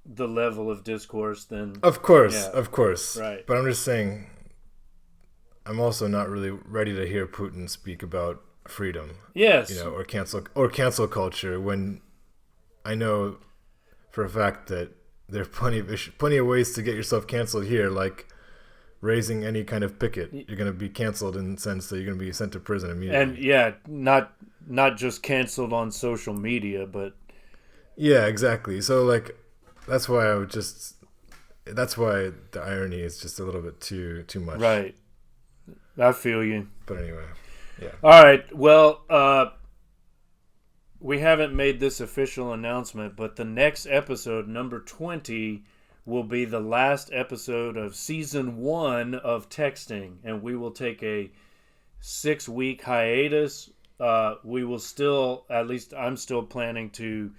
level of discourse, then Of course, yeah. of course. Right. But I'm just saying, I'm also not really ready to hear Putin speak about freedom. Yes. Or cancel culture when I know for a fact that there are plenty of ways to get yourself canceled here, like raising any kind of picket. You're going to be canceled in the sense that you're going to be sent to prison immediately. And not just canceled on social media, but yeah, exactly. So like that's why the irony is just a little bit too much. Right. I feel you. But anyway, yeah. All right. Well, we haven't made this official announcement, but the next episode, number 20, will be the last episode of season 1 of Texting, and we will take a 6-week hiatus. We will still, at least I'm still planning to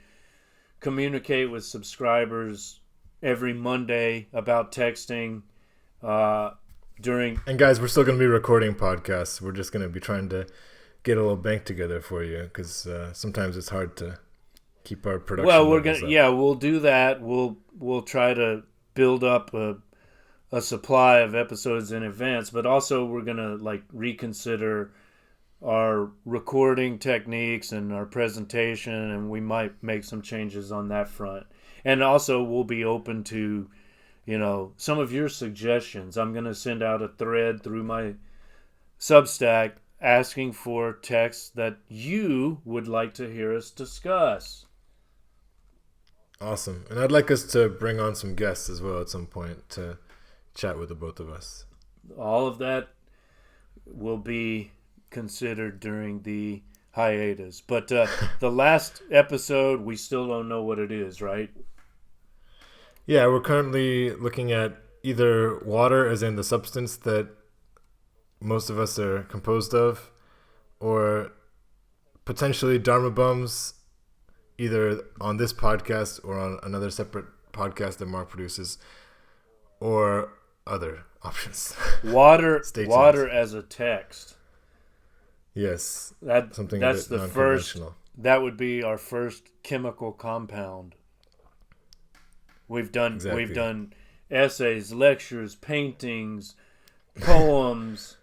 communicate with subscribers every Monday about texting. And guys, we're still going to be recording podcasts. We're just going to be trying to get a little bank together for you because sometimes it's hard to keep our production. Well, we'll do that. We'll try to build up a supply of episodes in advance, but also we're gonna reconsider our recording techniques and our presentation, and we might make some changes on that front. And also, we'll be open to some of your suggestions. I'm gonna send out a thread through my Substack asking for texts that you would like to hear us discuss. Awesome. And I'd like us to bring on some guests as well at some point to chat with the both of us. All of that will be considered during the hiatus. But the last episode, we still don't know what it is, right? Yeah, we're currently looking at either water, as in the substance that most of us are composed of, or potentially Dharma bums, either on this podcast or on another separate podcast that Mark produces, or other options. Water as a text. Yes, that's the first. That would be our first chemical compound. We've done essays, lectures, paintings, poems,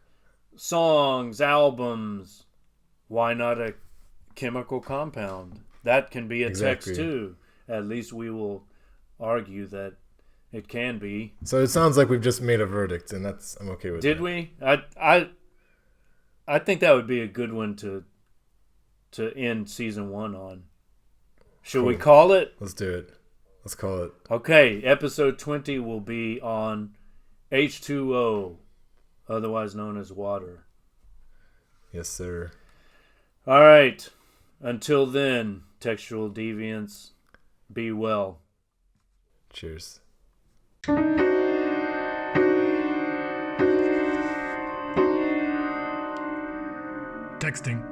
songs, albums. Why not a chemical compound? That can be a text too. At least we will argue that it can be. So it sounds like we've just made a verdict, and I'm okay with that. Did we? I think that would be a good one to end season 1 on. Should we call it? Let's do it. Let's call it. Okay, episode 20 will be on H2O, otherwise known as water. Yes, sir. All right. Until then, textual deviants, be well. Cheers. Texting.